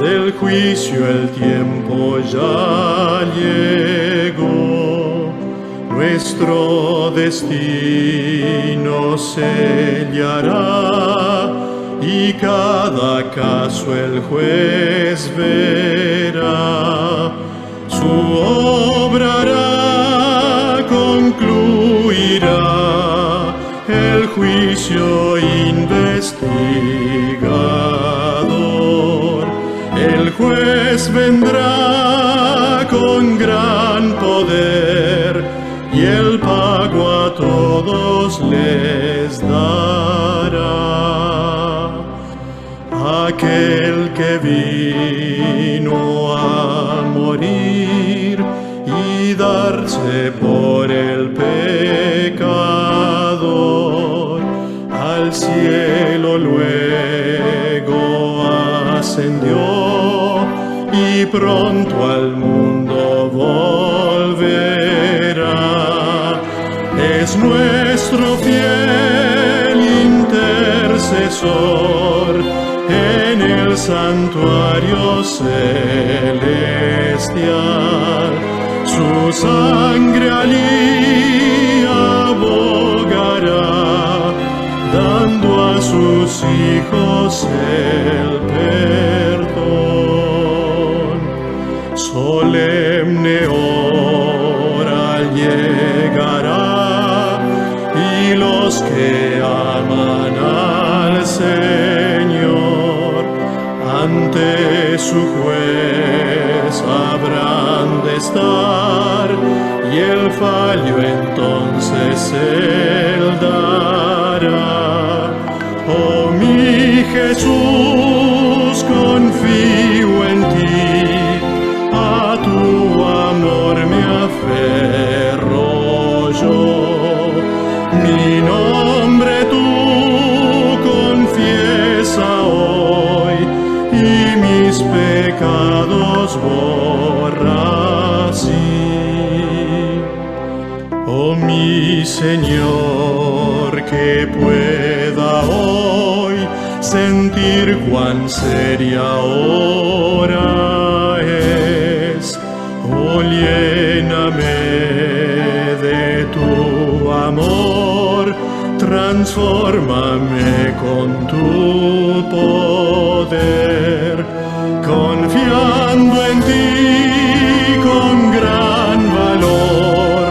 del juicio el tiempo ya llegó, nuestro destino sellará y cada caso el juez verá, su obra hará, concluirá el juicio investigador. El juez vendrá con gran poder y el pago a todos les dará. Aquel que vino a morir y darse por el pecador, al cielo luego ascendió y pronto al mundo volverá. Es nuestro fiel intercesor en el santuario celestial. Su sangre allí abogará, dando a sus hijos el perdón. Solemne hora llegará y los que aman al Señor ante su juez habrán de estar, y el fallo entonces él dará. Oh mi Jesús, confío en ti, a tu amor me aferro yo. Mi nombre tú confiesa hoy y mis pecados borra así. Oh mi Señor, que pueda hoy sentir cuán seria hora es. Oh, lléname de tu amor, transfórmame con tu poder, confiando en ti con gran valor.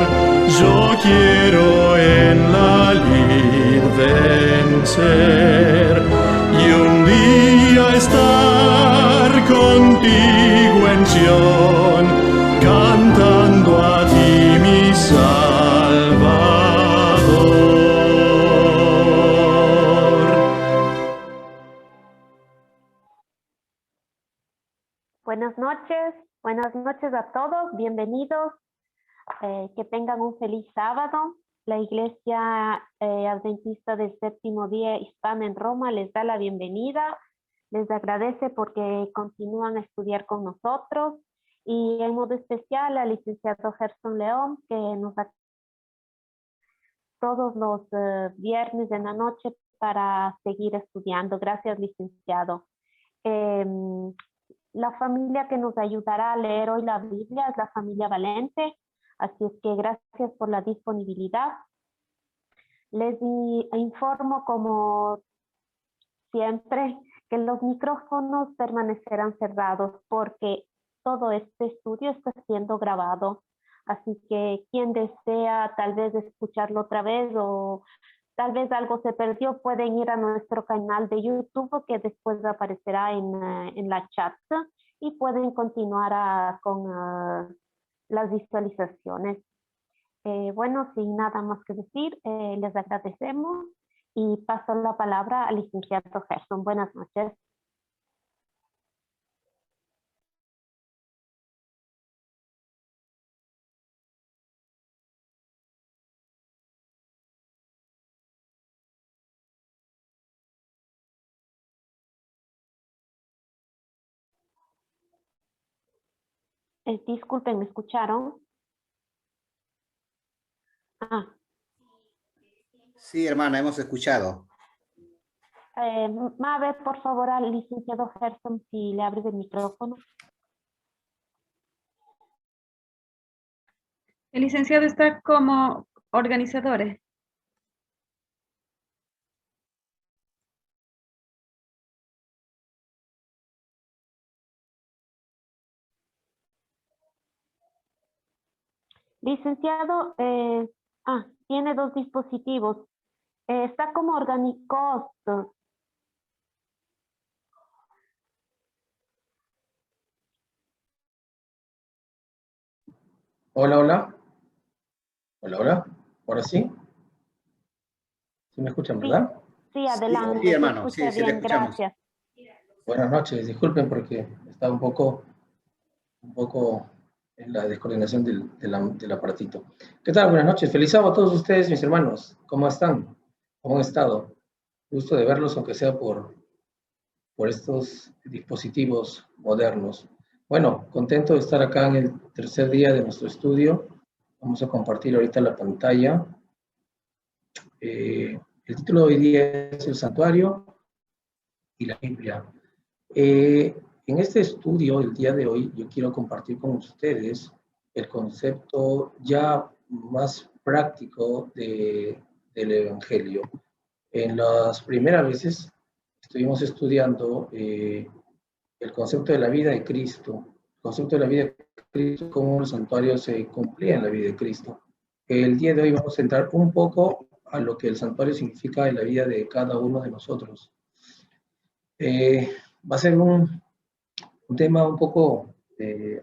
Yo quiero en la lid vencer y un día estar contigo en Sion, cantando a ti mi Salvador. Buenas noches a todos, bienvenidos, que tengan un feliz sábado. La Iglesia Adventista del Séptimo Día Hispana en Roma les da la bienvenida, les agradece porque continúan a estudiar con nosotros, y en modo especial al licenciado Gerson León, que nos da todos los viernes en la noche para seguir estudiando. Gracias, licenciado. La familia que nos ayudará a leer hoy la Biblia es la familia Valente, así es que gracias por la disponibilidad. Les informo, como siempre, que los micrófonos permanecerán cerrados porque todo este estudio está siendo grabado. Así que quien desea tal vez escucharlo otra vez, o tal vez algo se perdió, pueden ir a nuestro canal de YouTube, que después aparecerá en la chat, y pueden continuar con las visualizaciones. Bueno, sin nada más que decir, les agradecemos y paso la palabra al licenciado Gerson. Buenas noches. Disculpen, ¿me escucharon? Ah, Sí, hermana, hemos escuchado. Mabe, por favor, al licenciado Gerson, si le abres el micrófono. El licenciado está como organizador. Licenciado, tiene dos dispositivos. Está como organicost. Hola, hola. Hola, hola. ¿Ahora sí? ¿Sí me escuchan, verdad? Sí, adelante. Sí, hermano, se escucha sí, le bien, escuchamos. gracias. Buenas noches. Disculpen porque estaba un poco en la descoordinación del aparatito. ¿Qué tal? Buenas noches. Feliz sábado a todos ustedes, mis hermanos. ¿Cómo están? ¿Cómo han estado? Gusto de verlos, aunque sea por estos dispositivos modernos. Bueno, contento de estar acá en el tercer día de nuestro estudio. Vamos a compartir ahorita la pantalla. El título de hoy día es El Santuario y la Biblia. En este estudio, el día de hoy, yo quiero compartir con ustedes el concepto ya más práctico del Evangelio. En las primeras veces estuvimos estudiando el concepto de la vida de Cristo, el concepto de la vida de Cristo, cómo el santuario se cumplía en la vida de Cristo. El día de hoy vamos a entrar un poco a lo que el santuario significa en la vida de cada uno de nosotros. Va a ser un tema un poco,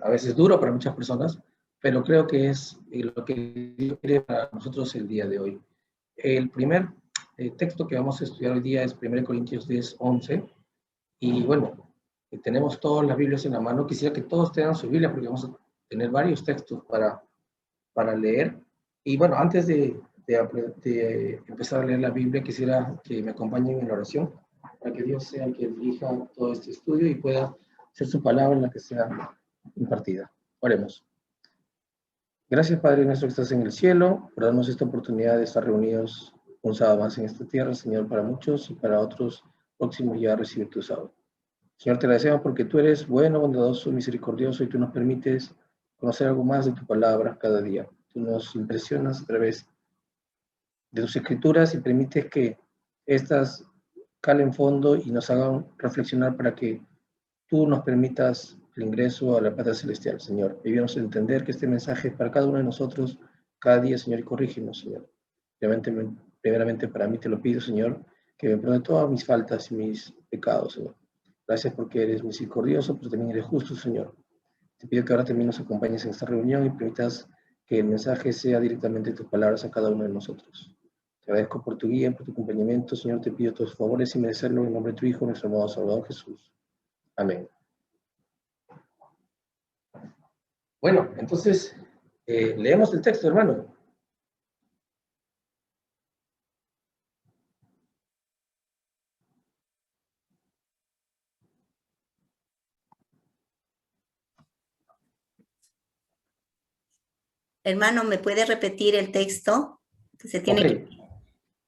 a veces duro para muchas personas, pero creo que es lo que Dios quiere para nosotros el día de hoy. El primer texto que vamos a estudiar hoy día es 1 Corintios 10, 11, y bueno, tenemos todas las Biblias en la mano. Quisiera que todos tengan su Biblia porque vamos a tener varios textos para leer. Y bueno, antes de empezar a leer la Biblia, quisiera que me acompañen en la oración para que Dios sea el que dirija todo este estudio y pueda ser su palabra en la que sea impartida. Oremos. Gracias, Padre nuestro que estás en el cielo, por darnos esta oportunidad de estar reunidos un sábado más en esta tierra, Señor, para muchos y para otros próximos ya a recibir tu sábado. Señor, te agradecemos porque tú eres bueno, bondadoso, misericordioso y tú nos permites conocer algo más de tu palabra cada día. Tú nos impresionas a través de tus escrituras y permites que éstas calen fondo y nos hagan reflexionar para que tú nos permitas el ingreso a la patria celestial, Señor. Ayúdanos a entender que este mensaje es para cada uno de nosotros cada día, Señor, y corrígenos, Señor. Primeramente para mí te lo pido, Señor, que me perdone todas mis faltas y mis pecados, Señor. Gracias porque eres misericordioso, pero también eres justo, Señor. Te pido que ahora también nos acompañes en esta reunión y permitas que el mensaje sea directamente tus palabras a cada uno de nosotros. Te agradezco por tu guía, por tu acompañamiento, Señor. Te pido tus favores y merecerlo en nombre de tu Hijo, nuestro amado Salvador Jesús. Amén. Bueno, entonces, leemos el texto, hermano. Hermano, ¿me puede repetir el texto? Se tiene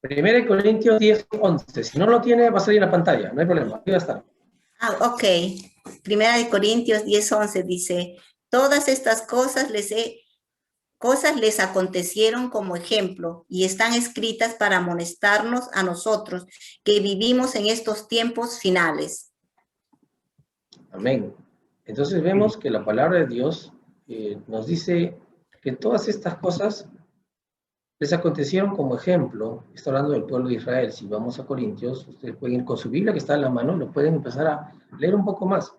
Ok. 1 Corintios 10, 11. Si no lo tiene, va a salir en la pantalla. No hay problema. Aquí va a estar. Ok. Primera de Corintios 10, 11 dice, todas estas cosas les acontecieron como ejemplo y están escritas para amonestarnos a nosotros que vivimos en estos tiempos finales. Amén. Entonces vemos que la palabra de Dios nos dice que todas estas cosas les acontecieron como ejemplo. Está hablando del pueblo de Israel. Si vamos a Corintios, ustedes pueden ir con su Biblia que está en la mano, lo pueden empezar a leer un poco más.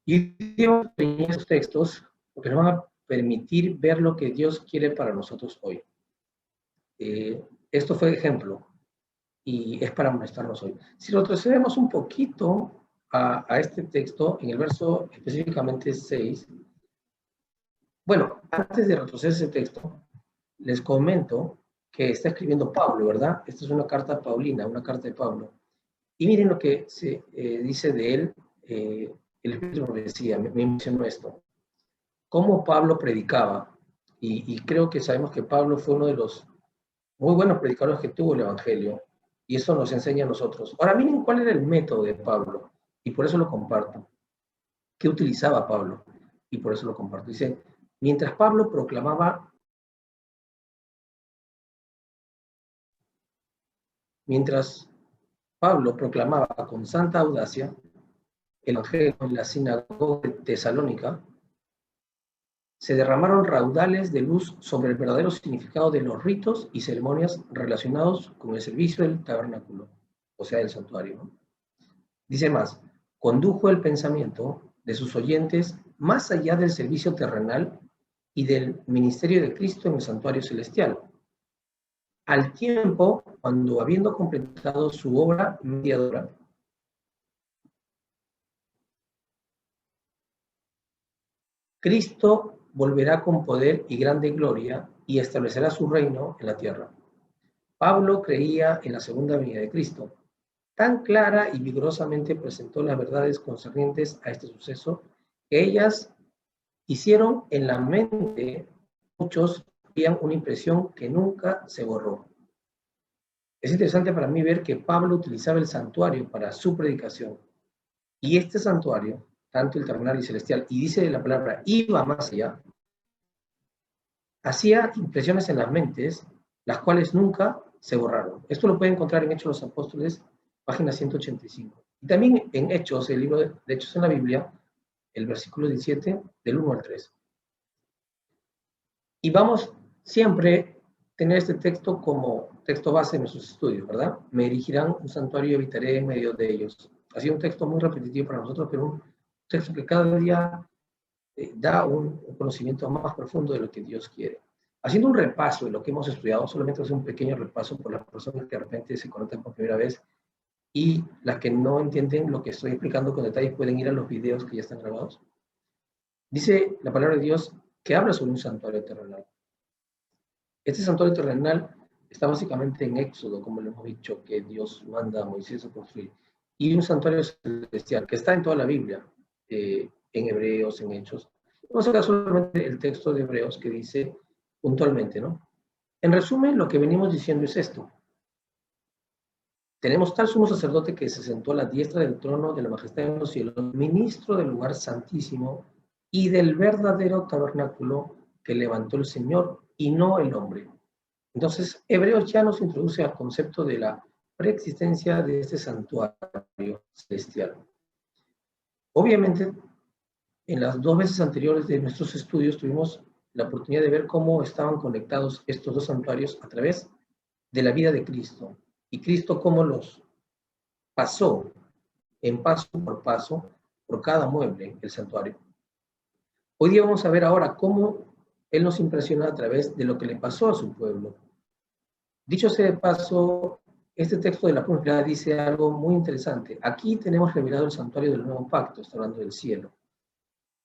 Y Dios en esos textos, porque nos van a permitir ver lo que Dios quiere para nosotros hoy. Esto fue ejemplo y es para amonestarnos hoy. Si retrocedemos un poquito a este texto, en el verso específicamente 6, bueno, antes de retroceder ese texto, les comento que está escribiendo Pablo, ¿verdad? Esta es una carta paulina, una carta de Pablo. Y miren lo que se dice de él, el Espíritu me decía, me mencionó esto. Cómo Pablo predicaba, y creo que sabemos que Pablo fue uno de los muy buenos predicadores que tuvo el Evangelio. Y eso nos enseña a nosotros. Ahora miren cuál era el método de Pablo, y por eso lo comparto. ¿Qué utilizaba Pablo? Y por eso lo comparto. Dice, mientras Pablo proclamaba con santa audacia el Evangelio en la sinagoga de Tesalónica, se derramaron raudales de luz sobre el verdadero significado de los ritos y ceremonias relacionados con el servicio del tabernáculo, o sea, del santuario, ¿no? Dice más, condujo el pensamiento de sus oyentes más allá del servicio terrenal y del ministerio de Cristo en el santuario celestial. Al tiempo, cuando habiendo completado su obra mediadora, Cristo volverá con poder y grande gloria y establecerá su reino en la tierra. Pablo creía en la segunda venida de Cristo. Tan clara y vigorosamente presentó las verdades concernientes a este suceso que ellas hicieron en la mente de muchos una impresión que nunca se borró. Es interesante para mí ver que Pablo utilizaba el santuario para su predicación. Y este santuario, tanto el terrenal y celestial, y dice la palabra, iba más allá, hacía impresiones en las mentes, las cuales nunca se borraron. Esto lo pueden encontrar en Hechos de los Apóstoles, página 185. Y también en Hechos, el libro de Hechos en la Biblia, el versículo 17, del 1 al 3. Y vamos siempre a tener este texto como texto base en nuestros estudios, ¿verdad? Me erigirán un santuario y habitaré en medio de ellos. Ha sido un texto muy repetitivo para nosotros, pero un texto que cada día da un conocimiento más profundo de lo que Dios quiere. Haciendo un repaso de lo que hemos estudiado, solamente hacer un pequeño repaso por las personas que de repente se conectan por primera vez y las que no entienden lo que estoy explicando con detalles pueden ir a los videos que ya están grabados. Dice la palabra de Dios que habla sobre un santuario terrenal. Este santuario terrenal está básicamente en Éxodo, como lo hemos dicho, que Dios manda a Moisés a construir. Y un santuario celestial, que está en toda la Biblia, en Hebreos, en Hechos. Vamos a sacar solamente el texto de Hebreos que dice puntualmente, ¿no? En resumen, lo que venimos diciendo es esto. Tenemos tal sumo sacerdote que se sentó a la diestra del trono de la majestad en los cielos, ministro del lugar santísimo y del verdadero tabernáculo que levantó el Señor y no el hombre. Entonces, Hebreos ya nos introduce al concepto de la preexistencia de este santuario celestial. Obviamente, en las 2 veces anteriores de nuestros estudios tuvimos la oportunidad de ver cómo estaban conectados estos 2 santuarios a través de la vida de Cristo. Y Cristo cómo los pasó en paso por cada mueble el santuario. Hoy día vamos a ver ahora cómo Él nos impresiona a través de lo que le pasó a su pueblo. Dicho sea de paso, este texto de la Biblia dice algo muy interesante. Aquí tenemos revelado el santuario del nuevo pacto, está hablando del cielo.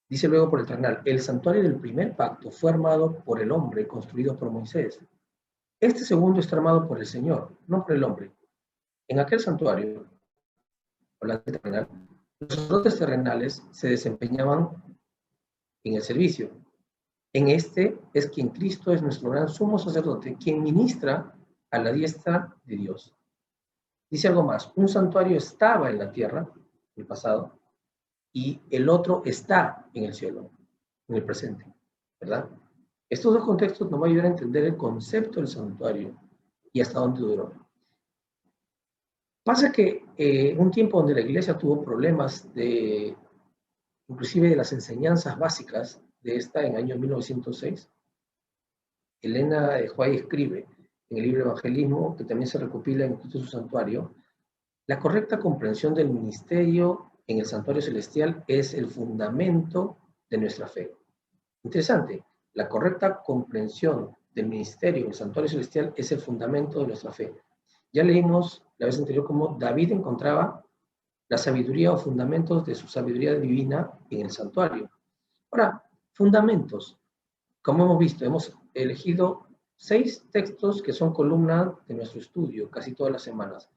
Dice luego por el terrenal, el santuario del primer pacto fue armado por el hombre, construido por Moisés. Este segundo está armado por el Señor, no por el hombre. En aquel santuario, hablando del terrenal, los sacerdotes terrenales se desempeñaban en el servicio. En este es quien Cristo es nuestro gran sumo sacerdote, quien ministra a la diestra de Dios. Dice algo más, un santuario estaba en la tierra, en el pasado, y el otro está en el cielo, en el presente, ¿verdad? Estos 2 contextos nos van a ayudar a entender el concepto del santuario y hasta dónde duró. Pasa que un tiempo donde la iglesia tuvo problemas inclusive de las enseñanzas básicas de esta, en el año 1906, Elena de White escribe en el libro Evangelismo, que también se recopila en Cristo su santuario, la correcta comprensión del ministerio en el santuario celestial es el fundamento de nuestra fe. Interesante, la correcta comprensión del ministerio en el santuario celestial es el fundamento de nuestra fe. Ya leímos la vez anterior cómo David encontraba la sabiduría o fundamentos de su sabiduría divina en el santuario. Ahora, fundamentos. Como hemos visto, hemos elegido 6 textos que son columna de nuestro estudio casi todas las semanas.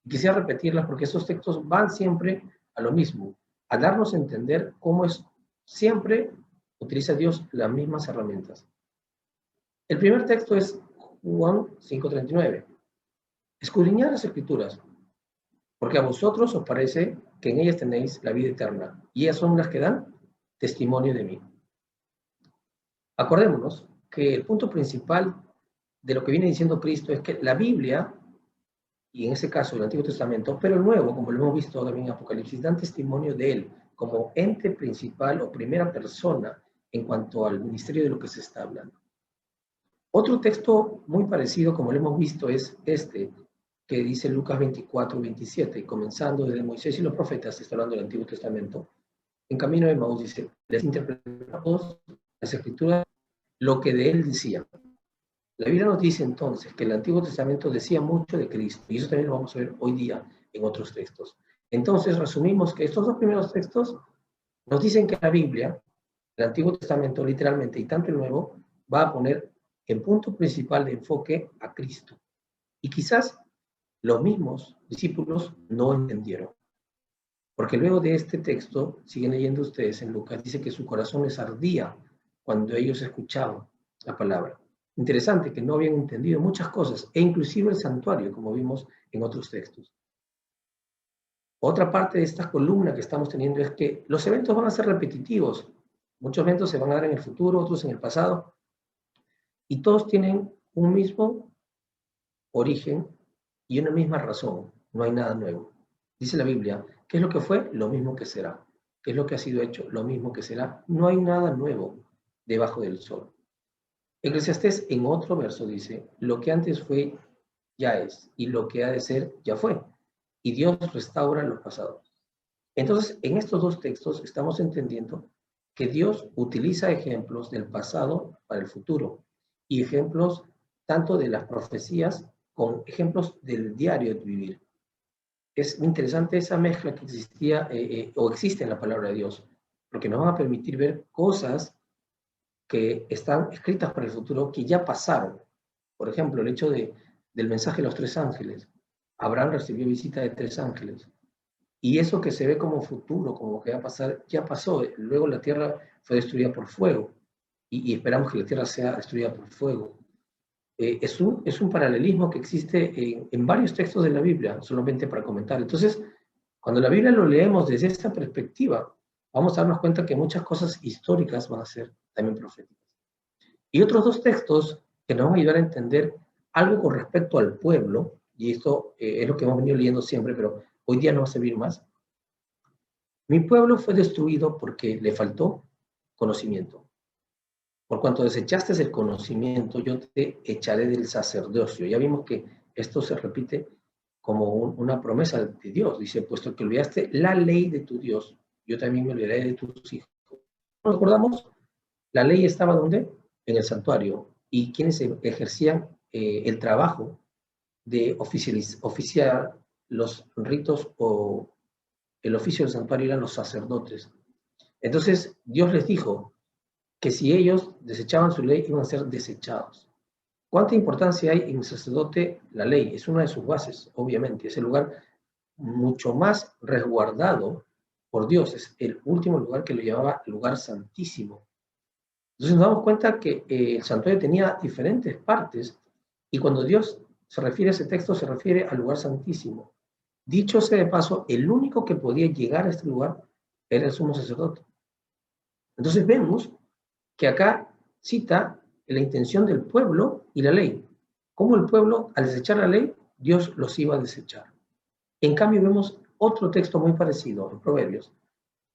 Quisiera repetirlas porque esos textos van siempre a lo mismo, a darnos a entender cómo es siempre utiliza Dios las mismas herramientas. El primer texto es Juan 5:39. escudriñad las Escrituras, porque a vosotros os parece que en ellas tenéis la vida eterna, y ellas son las que dan testimonio de mí. Acordémonos que el punto principal de lo que viene diciendo Cristo es que la Biblia, y en ese caso el Antiguo Testamento, pero el Nuevo, como lo hemos visto también en Apocalipsis, dan testimonio de él como ente principal o primera persona en cuanto al ministerio de lo que se está hablando. Otro texto muy parecido, como lo hemos visto, es este, que dice Lucas 24, 27, comenzando desde Moisés y los profetas, está hablando del Antiguo Testamento. En camino de Emaús dice, les interpretamos las Escrituras lo que de él decía. La Biblia nos dice entonces que el Antiguo Testamento decía mucho de Cristo, y eso también lo vamos a ver hoy día en otros textos. Entonces resumimos que estos dos primeros textos nos dicen que la Biblia, el Antiguo Testamento literalmente y tanto el Nuevo, va a poner en punto principal de enfoque a Cristo. Y quizás los mismos discípulos no entendieron. Porque luego de este texto, siguen leyendo ustedes en Lucas, dice que su corazón les ardía cuando ellos escuchaban la palabra. Interesante que no habían entendido muchas cosas, e inclusive el santuario, como vimos en otros textos. Otra parte de esta columna que estamos teniendo es que los eventos van a ser repetitivos. Muchos eventos se van a dar en el futuro, otros en el pasado, y todos tienen un mismo origen y una misma razón. No hay nada nuevo. Dice la Biblia, ¿qué es lo que fue? Lo mismo que será. ¿Qué es lo que ha sido hecho? Lo mismo que será. No hay nada nuevo debajo del sol. Eclesiastés en otro verso dice, lo que antes fue, ya es, y lo que ha de ser, ya fue. Y Dios restaura lo pasado. Entonces, en estos dos textos estamos entendiendo que Dios utiliza ejemplos del pasado para el futuro y ejemplos tanto de las profecías con ejemplos del diario de vivir. Es interesante esa mezcla que existía o existe en la palabra de Dios, porque nos va a permitir ver cosas que están escritas para el futuro que ya pasaron. Por ejemplo, el hecho del mensaje de los 3 ángeles. Abraham recibió visita de 3 ángeles. Y eso que se ve como futuro, como que va a pasar, ya pasó. Luego la tierra fue destruida por fuego. Y esperamos que la tierra sea destruida por fuego. Es un paralelismo que existe en varios textos de la Biblia, solamente para comentar. Entonces, cuando la Biblia lo leemos desde esta perspectiva, vamos a darnos cuenta que muchas cosas históricas van a ser también proféticas. Y otros dos textos que nos van a ayudar a entender algo con respecto al pueblo, y esto es lo que hemos venido leyendo siempre, pero hoy día no va a servir más. Mi pueblo fue destruido porque le faltó conocimiento. Por cuanto desechaste el conocimiento, yo te echaré del sacerdocio. Ya vimos que esto se repite como una promesa de Dios. Dice, puesto que olvidaste la ley de tu Dios, yo también me olvidaré de tus hijos. ¿Nos recordamos? La ley estaba ¿dónde? En el santuario. Y quienes ejercían el trabajo de oficiar los ritos o el oficio del santuario eran los sacerdotes. Entonces Dios les dijo que si ellos desechaban su ley iban a ser desechados. ¿Cuánta importancia hay en el sacerdote? La ley es una de sus bases, obviamente. Es el lugar mucho más resguardado por Dios. Es el último lugar que lo llamaba lugar santísimo. Entonces nos damos cuenta que el santuario tenía diferentes partes y cuando Dios se refiere a ese texto se refiere al lugar santísimo. Dicho sea de paso, el único que podía llegar a este lugar era el sumo sacerdote. Entonces vemos que acá cita la intención del pueblo y la ley. Cómo el pueblo, al desechar la ley, Dios los iba a desechar. En cambio, vemos otro texto muy parecido en Proverbios,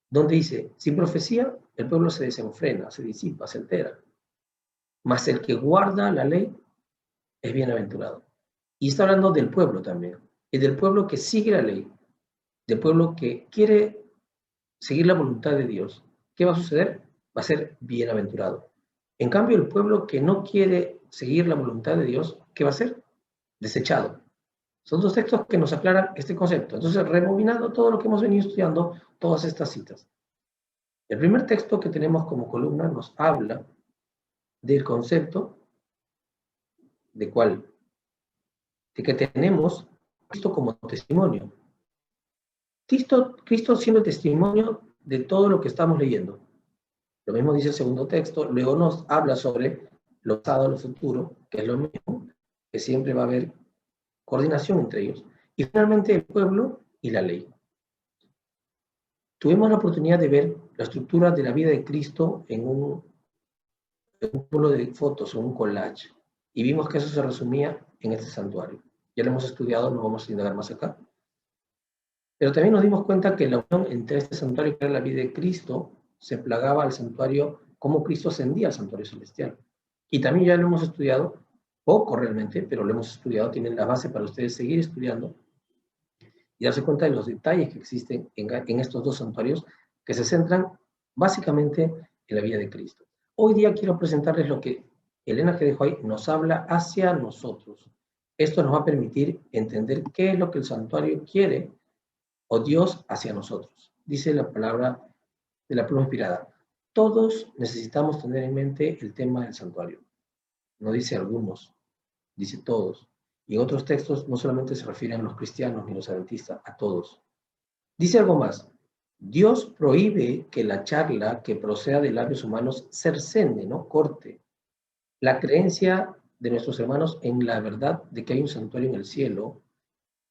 donde dice, sin profecía, el pueblo se desenfrena, se disipa, se entera. Mas el que guarda la ley es bienaventurado. Y está hablando del pueblo también, y del pueblo que sigue la ley, del pueblo que quiere seguir la voluntad de Dios. ¿Qué va a suceder? Va a ser bienaventurado. En cambio, el pueblo que no quiere seguir la voluntad de Dios, ¿qué va a ser? Desechado. Son dos textos que nos aclaran este concepto. Entonces, rebobinando todo lo que hemos venido estudiando, todas estas citas. El primer texto que tenemos como columna nos habla del concepto de cuál, de que tenemos Cristo como testimonio. Cristo siendo testimonio de todo lo que estamos leyendo. Lo mismo dice el segundo texto, luego nos habla sobre lo pasado, lo futuro, que es lo mismo, que siempre va a haber coordinación entre ellos. Y finalmente el pueblo y la ley. Tuvimos la oportunidad de ver la estructura de la vida de Cristo en un pueblo de fotos, en un collage, y vimos que eso se resumía en este santuario. Ya lo hemos estudiado, no vamos a indagar más acá. Pero también nos dimos cuenta que la unión entre este santuario que era la vida de Cristo se plagaba al santuario, cómo Cristo ascendía al santuario celestial. Y también ya lo hemos estudiado, poco realmente, pero lo hemos estudiado, tienen la base para ustedes seguir estudiando y darse cuenta de los detalles que existen en estos dos santuarios que se centran básicamente en la vida de Cristo. Hoy día quiero presentarles lo que Elena que dejó ahí nos habla hacia nosotros. Esto nos va a permitir entender qué es lo que el santuario quiere o Dios hacia nosotros. Dice la palabra de la pluma inspirada. Todos necesitamos tener en mente el tema del santuario. No dice algunos, dice todos. Y en otros textos no solamente se refieren a los cristianos ni a los adventistas, a todos. Dice algo más. Dios prohíbe que la charla que proceda de labios humanos cercene, ¿no? Corte la creencia de nuestros hermanos en la verdad de que hay un santuario en el cielo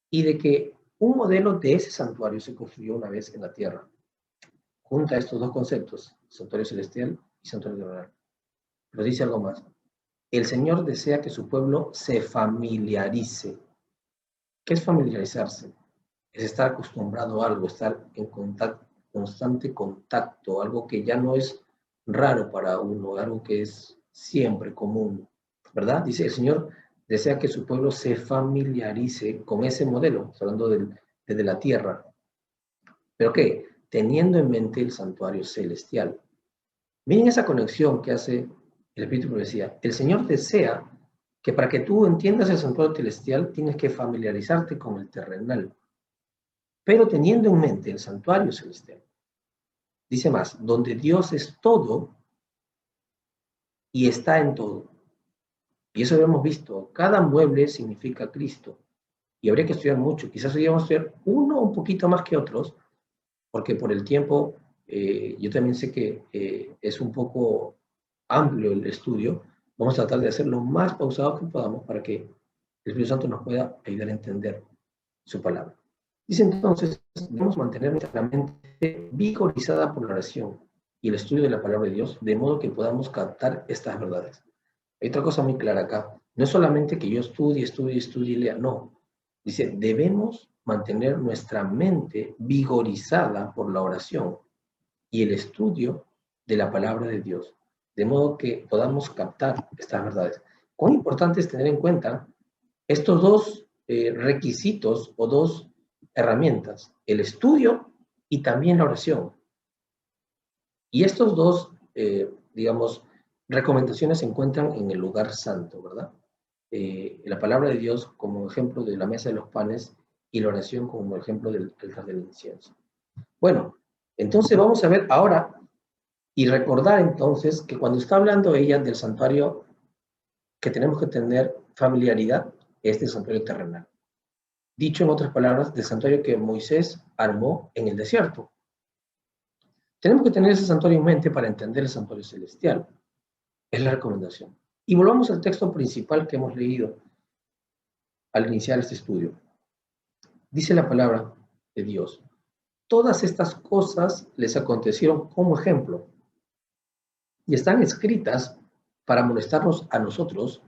y de que un modelo de ese santuario se construyó una vez en la tierra. Junta estos dos conceptos, santuario celestial y santuario terrenal. Pero dice algo más. El Señor desea que su pueblo se familiarice. ¿Qué es familiarizarse? Es estar acostumbrado a algo, estar en constante contacto, algo que ya no es raro para uno, algo que es siempre común, ¿verdad? Dice, el Señor desea que su pueblo se familiarice con ese modelo, hablando desde la tierra. ¿Pero qué? Teniendo en mente el santuario celestial. Miren esa conexión que hace el Espíritu de Profecía. El Señor desea que para que tú entiendas el santuario celestial tienes que familiarizarte con el terrenal, pero teniendo en mente el santuario celestial. Dice más, donde Dios es todo y está en todo. Y eso lo hemos visto. Cada mueble significa Cristo. Y habría que estudiar mucho. Quizás hoy vamos a estudiar uno un poquito más que otros, porque por el tiempo, yo también sé que es un poco amplio el estudio. Vamos a tratar de hacerlo lo más pausado que podamos para que el Espíritu Santo nos pueda ayudar a entender su palabra. Dice entonces, debemos mantener nuestra mente vigorizada por la oración y el estudio de la palabra de Dios, de modo que podamos captar estas verdades. Hay otra cosa muy clara acá. No es solamente que yo estudie y lea, no. Dice, debemos mantener nuestra mente vigorizada por la oración y el estudio de la palabra de Dios, de modo que podamos captar estas verdades. Cuán importante es tener en cuenta estos dos requisitos o dos herramientas, el estudio y también la oración. Y estos dos, digamos, recomendaciones se encuentran en el lugar santo, ¿verdad? La palabra de Dios como ejemplo de la mesa de los panes y la oración como ejemplo del altar del incienso. Bueno, entonces vamos a ver ahora y recordar entonces que cuando está hablando ella del santuario que tenemos que tener familiaridad, es del santuario terrenal. Dicho en otras palabras, del santuario que Moisés armó en el desierto. Tenemos que tener ese santuario en mente para entender el santuario celestial. Es la recomendación. Y volvamos al texto principal que hemos leído al iniciar este estudio. Dice la palabra de Dios. Todas estas cosas les acontecieron como ejemplo y están escritas para molestarnos a nosotros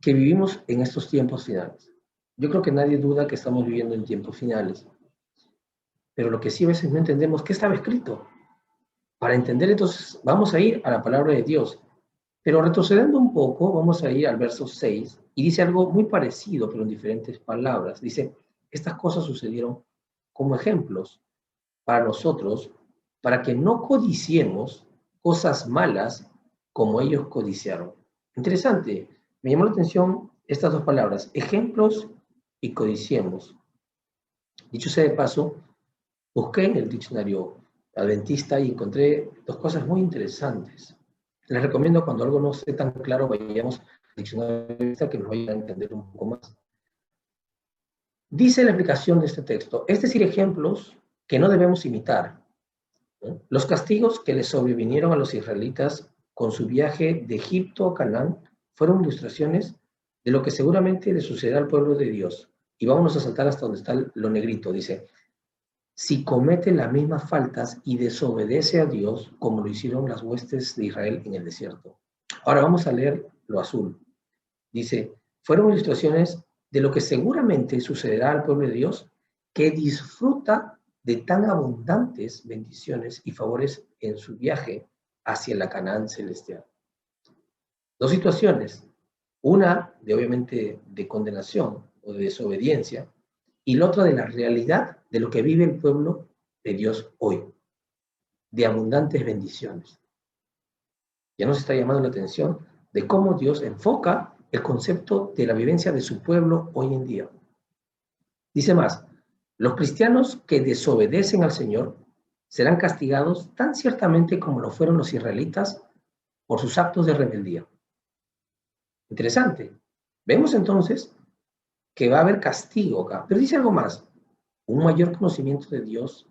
que vivimos en estos tiempos finales. Yo creo que nadie duda que estamos viviendo en tiempos finales. Pero lo que sí a veces no entendemos, ¿qué estaba escrito? Para entender entonces, vamos a ir a la palabra de Dios. Pero retrocediendo un poco, vamos a ir al verso 6 y dice algo muy parecido, pero en diferentes palabras. Dice, estas cosas sucedieron como ejemplos para nosotros, para que no codiciemos cosas malas como ellos codiciaron. Interesante, me llamó la atención estas dos palabras, ejemplos y codiciemos. Dicho sea de paso, busqué en el diccionario adventista y encontré dos cosas muy interesantes. Les recomiendo cuando algo no esté tan claro, vayamos al diccionario adventista que nos vaya a entender un poco más. Dice la explicación de este texto, es decir, ejemplos que no debemos imitar. ¿No? Los castigos que les sobrevinieron a los israelitas con su viaje de Egipto a Canaán fueron ilustraciones de lo que seguramente le sucederá al pueblo de Dios. Y vámonos a saltar hasta donde está lo negrito. Dice, si comete las mismas faltas y desobedece a Dios como lo hicieron las huestes de Israel en el desierto. Ahora vamos a leer lo azul. Dice, fueron ilustraciones de lo que seguramente sucederá al pueblo de Dios que disfruta de tan abundantes bendiciones y favores en su viaje hacia la Canaán celestial. Dos situaciones, una de obviamente de condenación o de desobediencia y la otra de la realidad de lo que vive el pueblo de Dios hoy, de abundantes bendiciones. Ya nos está llamando la atención de cómo Dios enfoca el concepto de la vivencia de su pueblo hoy en día. Dice más, los cristianos que desobedecen al Señor serán castigados tan ciertamente como lo fueron los israelitas por sus actos de rebeldía. Interesante. Vemos entonces que va a haber castigo acá. Pero dice algo más. Un mayor conocimiento de Dios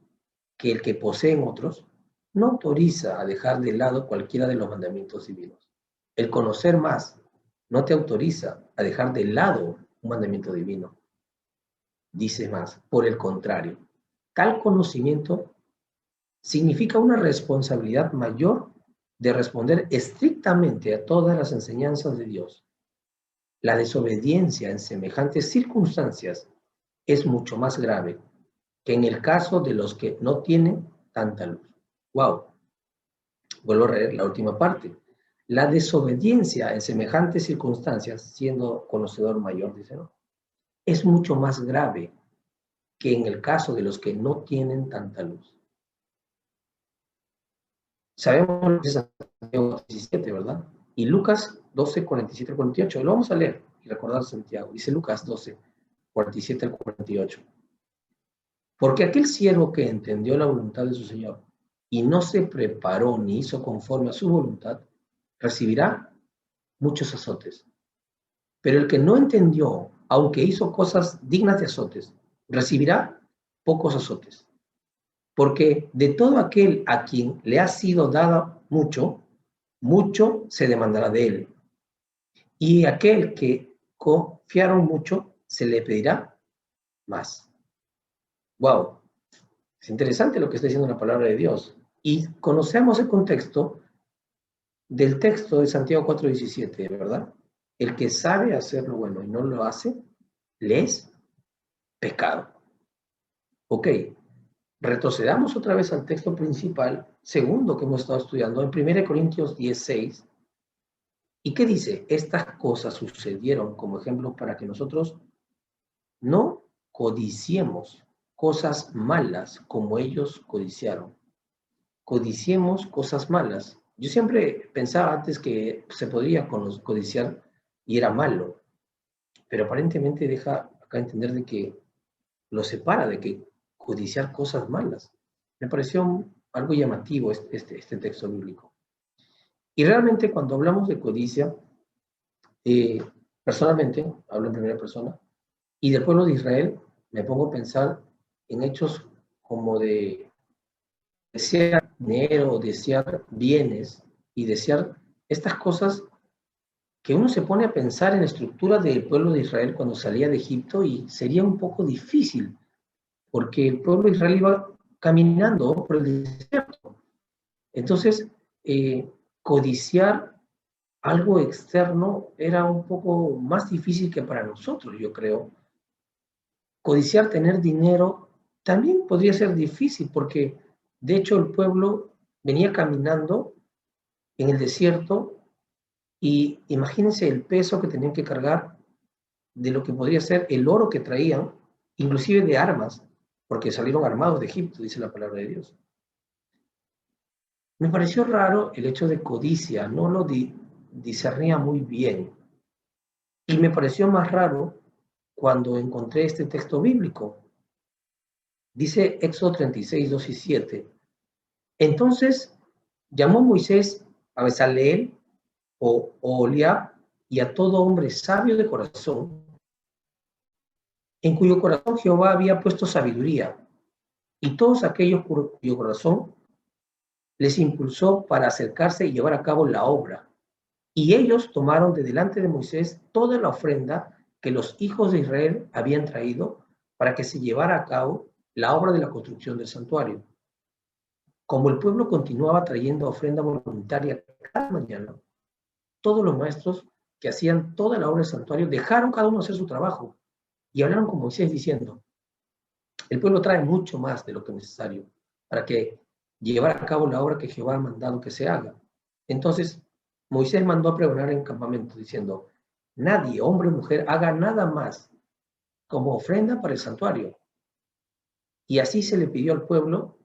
que el que poseen otros no autoriza a dejar de lado cualquiera de los mandamientos divinos. El conocer más no te autoriza a dejar de lado un mandamiento divino. Dice más, por el contrario, tal conocimiento significa una responsabilidad mayor de responder estrictamente a todas las enseñanzas de Dios. La desobediencia en semejantes circunstancias es mucho más grave que en el caso de los que no tienen tanta luz. Wow. Vuelvo a leer la última parte. La desobediencia en semejantes circunstancias, siendo conocedor mayor, dice, ¿no?, es mucho más grave que en el caso de los que no tienen tanta luz. Sabemos lo que es Santiago 17, ¿verdad? Y Lucas 12, 47 al 48. Lo vamos a leer y recordar Santiago. Dice Lucas 12, 47 al 48. Porque aquel siervo que entendió la voluntad de su Señor y no se preparó ni hizo conforme a su voluntad, recibirá muchos azotes. Pero el que no entendió, aunque hizo cosas dignas de azotes, recibirá pocos azotes. Porque de todo aquel a quien le ha sido dado mucho, mucho se demandará de él. Y aquel que confiaron mucho, se le pedirá más. Wow, es interesante lo que está diciendo la palabra de Dios. Y conocemos el contexto del texto de Santiago 4:17, ¿verdad? El que sabe hacer lo bueno y no lo hace, le es pecado. Ok, retrocedamos otra vez al texto principal, segundo que hemos estado estudiando, en 1 Corintios 10:6. ¿Y qué dice? Estas cosas sucedieron como ejemplo para que nosotros no codiciemos cosas malas como ellos codiciaron. Codiciemos cosas malas. Yo siempre pensaba antes que se podría codiciar y era malo, pero aparentemente deja acá entender de que lo separa de que codiciar cosas malas. Me pareció algo llamativo este texto bíblico. Y realmente cuando hablamos de codicia, personalmente, hablo en primera persona, y del pueblo de Israel, me pongo a pensar en hechos como de desear dinero, desear bienes y desear estas cosas que uno se pone a pensar en la estructura del pueblo de Israel cuando salía de Egipto y sería un poco difícil porque el pueblo de Israel iba caminando por el desierto. Entonces, codiciar algo externo era un poco más difícil que para nosotros, yo creo. Codiciar tener dinero también podría ser difícil porque, de hecho, el pueblo venía caminando en el desierto y imagínense el peso que tenían que cargar de lo que podría ser el oro que traían, inclusive de armas, porque salieron armados de Egipto, dice la palabra de Dios. Me pareció raro el hecho de codicia, no lo discernía muy bien. Y me pareció más raro cuando encontré este texto bíblico. Dice Éxodo 36, 2 y 7. Entonces llamó Moisés a Bezaleel o Oliab y a todo hombre sabio de corazón, en cuyo corazón Jehová había puesto sabiduría, y todos aquellos cuyo corazón les impulsó para acercarse y llevar a cabo la obra. Y ellos tomaron de delante de Moisés toda la ofrenda que los hijos de Israel habían traído para que se llevara a cabo la obra de la construcción del santuario. Como el pueblo continuaba trayendo ofrenda voluntaria cada mañana, todos los maestros que hacían toda la obra del santuario dejaron cada uno hacer su trabajo y hablaron con Moisés diciendo: el pueblo trae mucho más de lo que es necesario para que llevar a cabo la obra que Jehová ha mandado que se haga. Entonces Moisés mandó a pregonar en el campamento diciendo: nadie, hombre o mujer, haga nada más como ofrenda para el santuario. Y así se le impidió al pueblo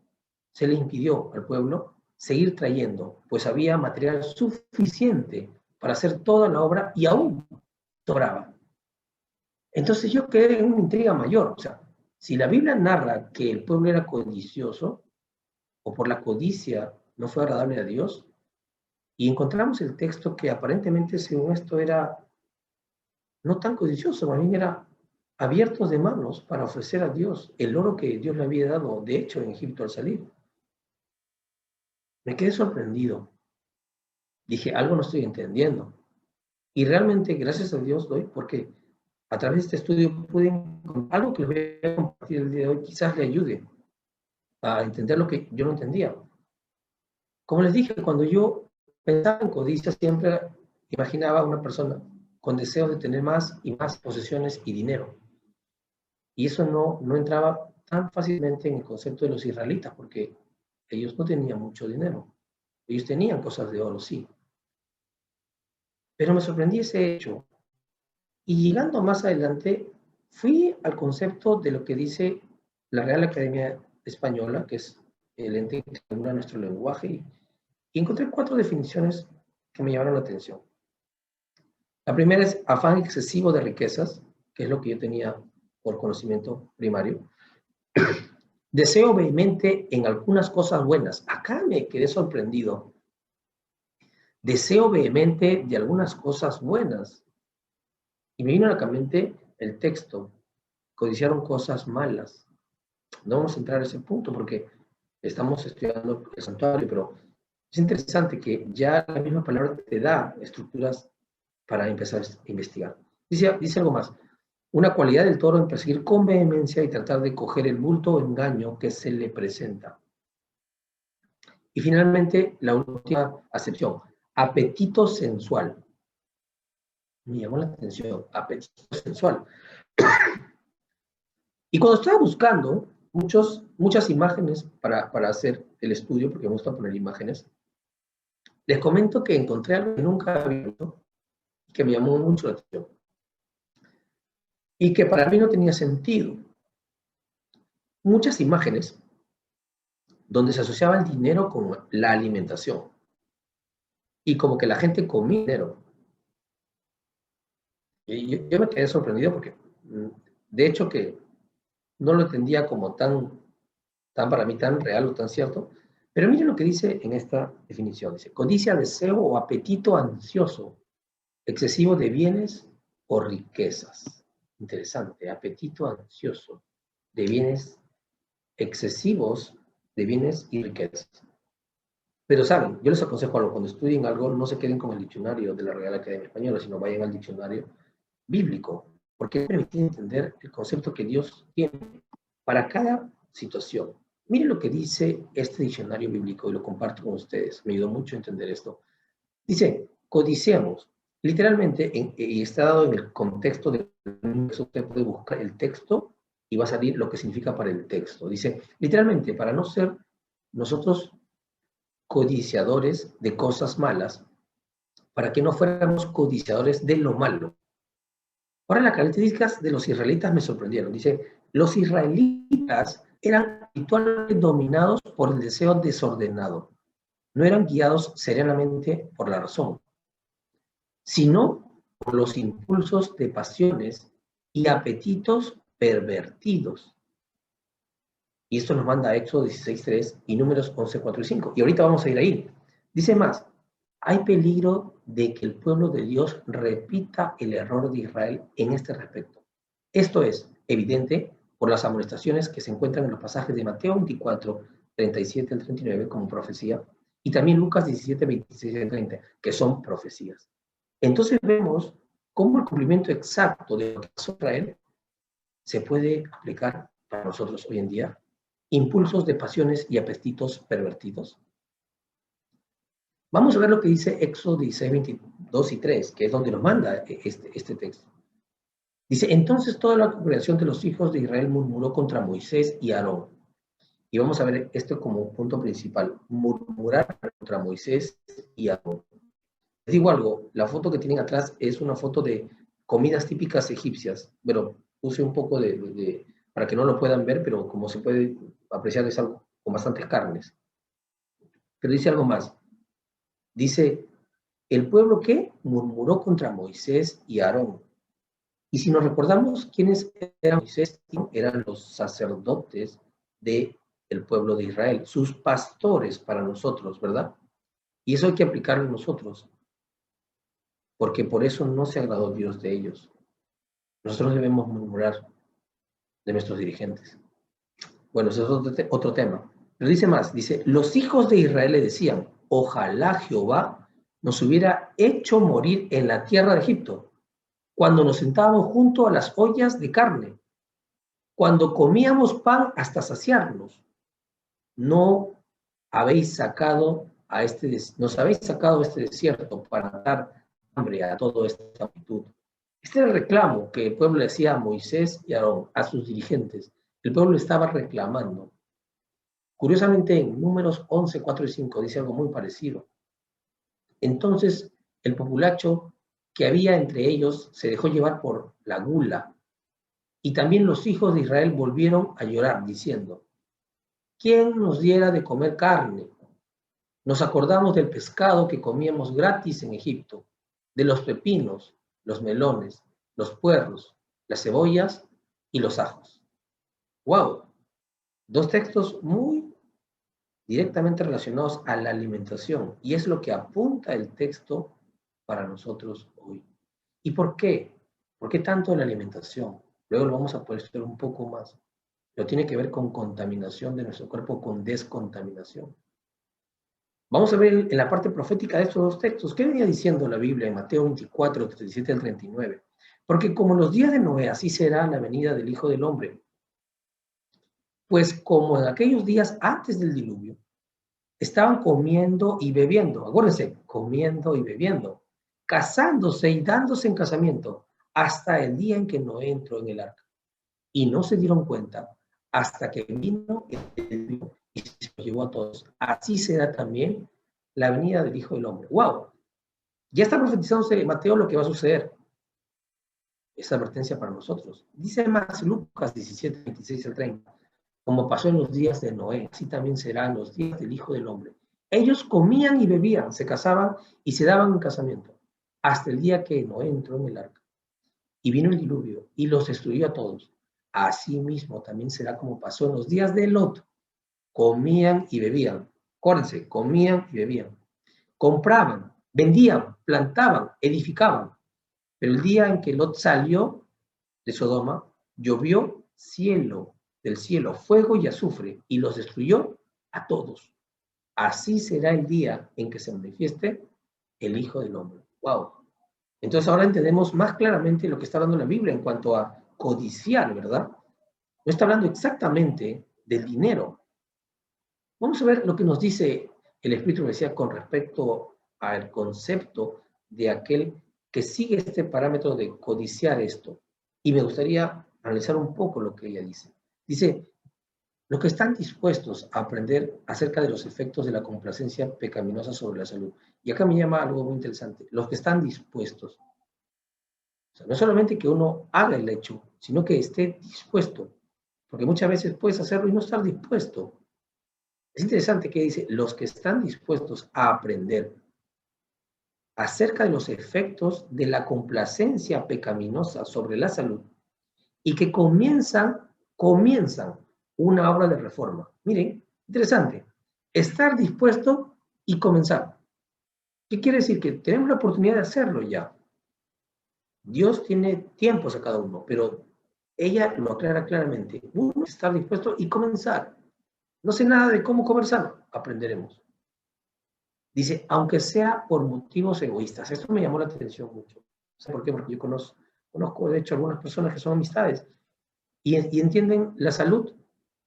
seguir trayendo, pues había material suficiente para hacer toda la obra y aún sobraba. Entonces yo quedé en una intriga mayor. O sea, si la Biblia narra que el pueblo era codicioso, o por la codicia no fue agradable a Dios, y encontramos el texto que aparentemente según esto era no tan codicioso, más bien era abiertos de manos para ofrecer a Dios el oro que Dios le había dado, de hecho, en Egipto al salir. Me quedé sorprendido. Dije, algo no estoy entendiendo. Y realmente, gracias a Dios doy, porque a través de este estudio pude encontrar algo que les voy a compartir el día de hoy, quizás le ayude a entender lo que yo no entendía. Como les dije, cuando yo pensaba en codicia, siempre imaginaba a una persona con deseo de tener más y más posesiones y dinero. Y eso no entraba tan fácilmente en el concepto de los israelitas, porque ellos no tenían mucho dinero. Ellos tenían cosas de oro, sí. Pero me sorprendí ese hecho. Y llegando más adelante, fui al concepto de lo que dice la Real Academia Española, que es el ente que regula nuestro lenguaje, y encontré 4 definiciones que me llamaron la atención. La primera es afán excesivo de riquezas, que es lo que yo tenía por conocimiento primario. Deseo vehemente en algunas cosas buenas. Acá me quedé sorprendido. Deseo vehemente de algunas cosas buenas. Y me vino a la mente el texto. Codiciaron cosas malas. No vamos a entrar a ese punto porque estamos estudiando el santuario, pero es interesante que ya la misma palabra te da estructuras para empezar a investigar. Dice algo más. Una cualidad del toro en perseguir con vehemencia y tratar de coger el bulto o engaño que se le presenta. Y finalmente, la última acepción, apetito sensual. Me llamó la atención, apetito sensual. Y cuando estaba buscando muchas imágenes para hacer el estudio, porque me gusta poner imágenes, les comento que encontré algo que nunca había visto y que me llamó mucho la atención. Y que para mí no tenía sentido. Muchas imágenes donde se asociaba el dinero con la alimentación. Y como que la gente comía dinero. Y yo me quedé sorprendido porque, de hecho, que no lo entendía como tan para mí, tan real o tan cierto. Pero miren lo que dice en esta definición. Dice, codicia, deseo o apetito ansioso, excesivo de bienes o riquezas. Interesante, apetito ansioso de bienes excesivos, de bienes y riquezas. Pero saben, yo les aconsejo algo, cuando estudien algo, no se queden con el diccionario de la Real Academia Española, sino vayan al diccionario bíblico, porque permite entender el concepto que Dios tiene para cada situación. Miren lo que dice este diccionario bíblico y lo comparto con ustedes. Me ayudó mucho a entender esto. Dice, codiciamos. Literalmente, y está dado en el contexto de usted puede buscar el texto y va a salir lo que significa para el texto. Dice, literalmente, para no ser nosotros codiciadores de cosas malas, para que no fuéramos codiciadores de lo malo. Ahora, las características de los israelitas me sorprendieron. Dice, los israelitas eran habitualmente dominados por el deseo desordenado. No eran guiados serenamente por la razón, sino por los impulsos de pasiones y apetitos pervertidos. Y esto nos manda a Éxodo 16:3 y Números 11:4 y 5. Y ahorita vamos a ir ahí. Dice más, hay peligro de que el pueblo de Dios repita el error de Israel en este respecto. Esto es evidente por las amonestaciones que se encuentran en los pasajes de Mateo 24, 37 al 39 como profecía, y también Lucas 17, 26 al 30, que son profecías. Entonces vemos cómo el cumplimiento exacto de lo que pasó en Israel se puede aplicar para nosotros hoy en día. Impulsos de pasiones y apetitos pervertidos. Vamos a ver lo que dice Éxodo 16, 22 y 3, que es donde nos manda este texto. Dice, entonces toda la congregación de los hijos de Israel murmuró contra Moisés y Aarón. Y vamos a ver esto como punto principal, murmurar contra Moisés y Aarón. Les digo algo, la foto que tienen atrás es una foto de comidas típicas egipcias, pero puse un poco para que no lo puedan ver, pero como se puede apreciar es algo con bastantes carnes. Pero dice algo más. Dice, el pueblo que murmuró contra Moisés y Aarón. Y si nos recordamos quiénes eran Moisés, eran los sacerdotes del pueblo de Israel, sus pastores para nosotros, ¿verdad? Y eso hay que aplicarlo en nosotros, porque por eso no se agradó Dios de ellos. Nosotros debemos murmurar de nuestros dirigentes. Bueno, ese es otro tema. Pero dice más, dice, los hijos de Israel le decían, ojalá Jehová nos hubiera hecho morir en la tierra de Egipto, cuando nos sentábamos junto a las ollas de carne, cuando comíamos pan hasta saciarnos. No habéis sacado nos habéis sacado este desierto para dar hambre a toda esta multitud. Este era el reclamo que el pueblo le hacía a Moisés y a Aarón, a sus dirigentes. El pueblo estaba reclamando. Curiosamente, en Números 11, 4 y 5 dice algo muy parecido. Entonces, el populacho que había entre ellos se dejó llevar por la gula, y también los hijos de Israel volvieron a llorar, diciendo, ¿quién nos diera de comer carne? Nos acordamos del pescado que comíamos gratis en Egipto, de los pepinos, los melones, los puerros, las cebollas y los ajos. ¡Wow! Dos textos muy directamente relacionados a la alimentación, y es lo que apunta el texto para nosotros hoy. ¿Y por qué? ¿Por qué tanto la alimentación? Luego lo vamos a poder estudiar un poco más. Pero tiene que ver con contaminación de nuestro cuerpo, con descontaminación. Vamos a ver en la parte profética de estos dos textos. ¿Qué venía diciendo la Biblia en Mateo 24, 37 al 39? Porque como en los días de Noé, así será la venida del Hijo del Hombre. Pues como en aquellos días antes del diluvio, estaban comiendo y bebiendo. Acuérdense, comiendo y bebiendo. Casándose y dándose en casamiento hasta el día en que Noé entró en el arca. Y no se dieron cuenta hasta que vino el diluvio y se los llevó a todos. Así será también la venida del Hijo del Hombre. ¡Wow! Ya está profetizándose Mateo lo que va a suceder. Esa advertencia para nosotros. Dice más Lucas 17, 26 al 30. Como pasó en los días de Noé, así también serán los días del Hijo del Hombre. Ellos comían y bebían, se casaban y se daban en casamiento, hasta el día que Noé entró en el arca. Y vino el diluvio y los destruyó a todos. Así mismo también será como pasó en los días de Lot. Comían y bebían. Acuérdense, comían y bebían. Compraban, vendían, plantaban, edificaban. Pero el día en que Lot salió de Sodoma, llovió del cielo, fuego y azufre, y los destruyó a todos. Así será el día en que se manifieste el Hijo del Hombre. ¡Wow! Entonces ahora entendemos más claramente lo que está hablando la Biblia en cuanto a codiciar, ¿verdad? No está hablando exactamente del dinero. Vamos a ver lo que nos dice el Espíritu Mesías con respecto al concepto de aquel que sigue este parámetro de codiciar esto. Y me gustaría analizar un poco lo que ella dice. Dice, los que están dispuestos a aprender acerca de los efectos de la complacencia pecaminosa sobre la salud. Y acá me llama algo muy interesante. Los que están dispuestos. O sea, no solamente que uno haga el hecho, sino que esté dispuesto. Porque muchas veces puedes hacerlo y no estar dispuesto. Es interesante que dice, los que están dispuestos a aprender acerca de los efectos de la complacencia pecaminosa sobre la salud y que comienzan una obra de reforma. Miren, interesante. Estar dispuesto y comenzar. ¿Qué quiere decir? Que tenemos la oportunidad de hacerlo ya. Dios tiene tiempos a cada uno, pero ella lo aclara claramente. Uno, estar dispuesto y comenzar. No sé nada de cómo conversar, aprenderemos. Dice, aunque sea por motivos egoístas. Esto me llamó la atención mucho. ¿Sabe por qué? Porque yo conozco, de hecho, algunas personas que son amistades y entienden la salud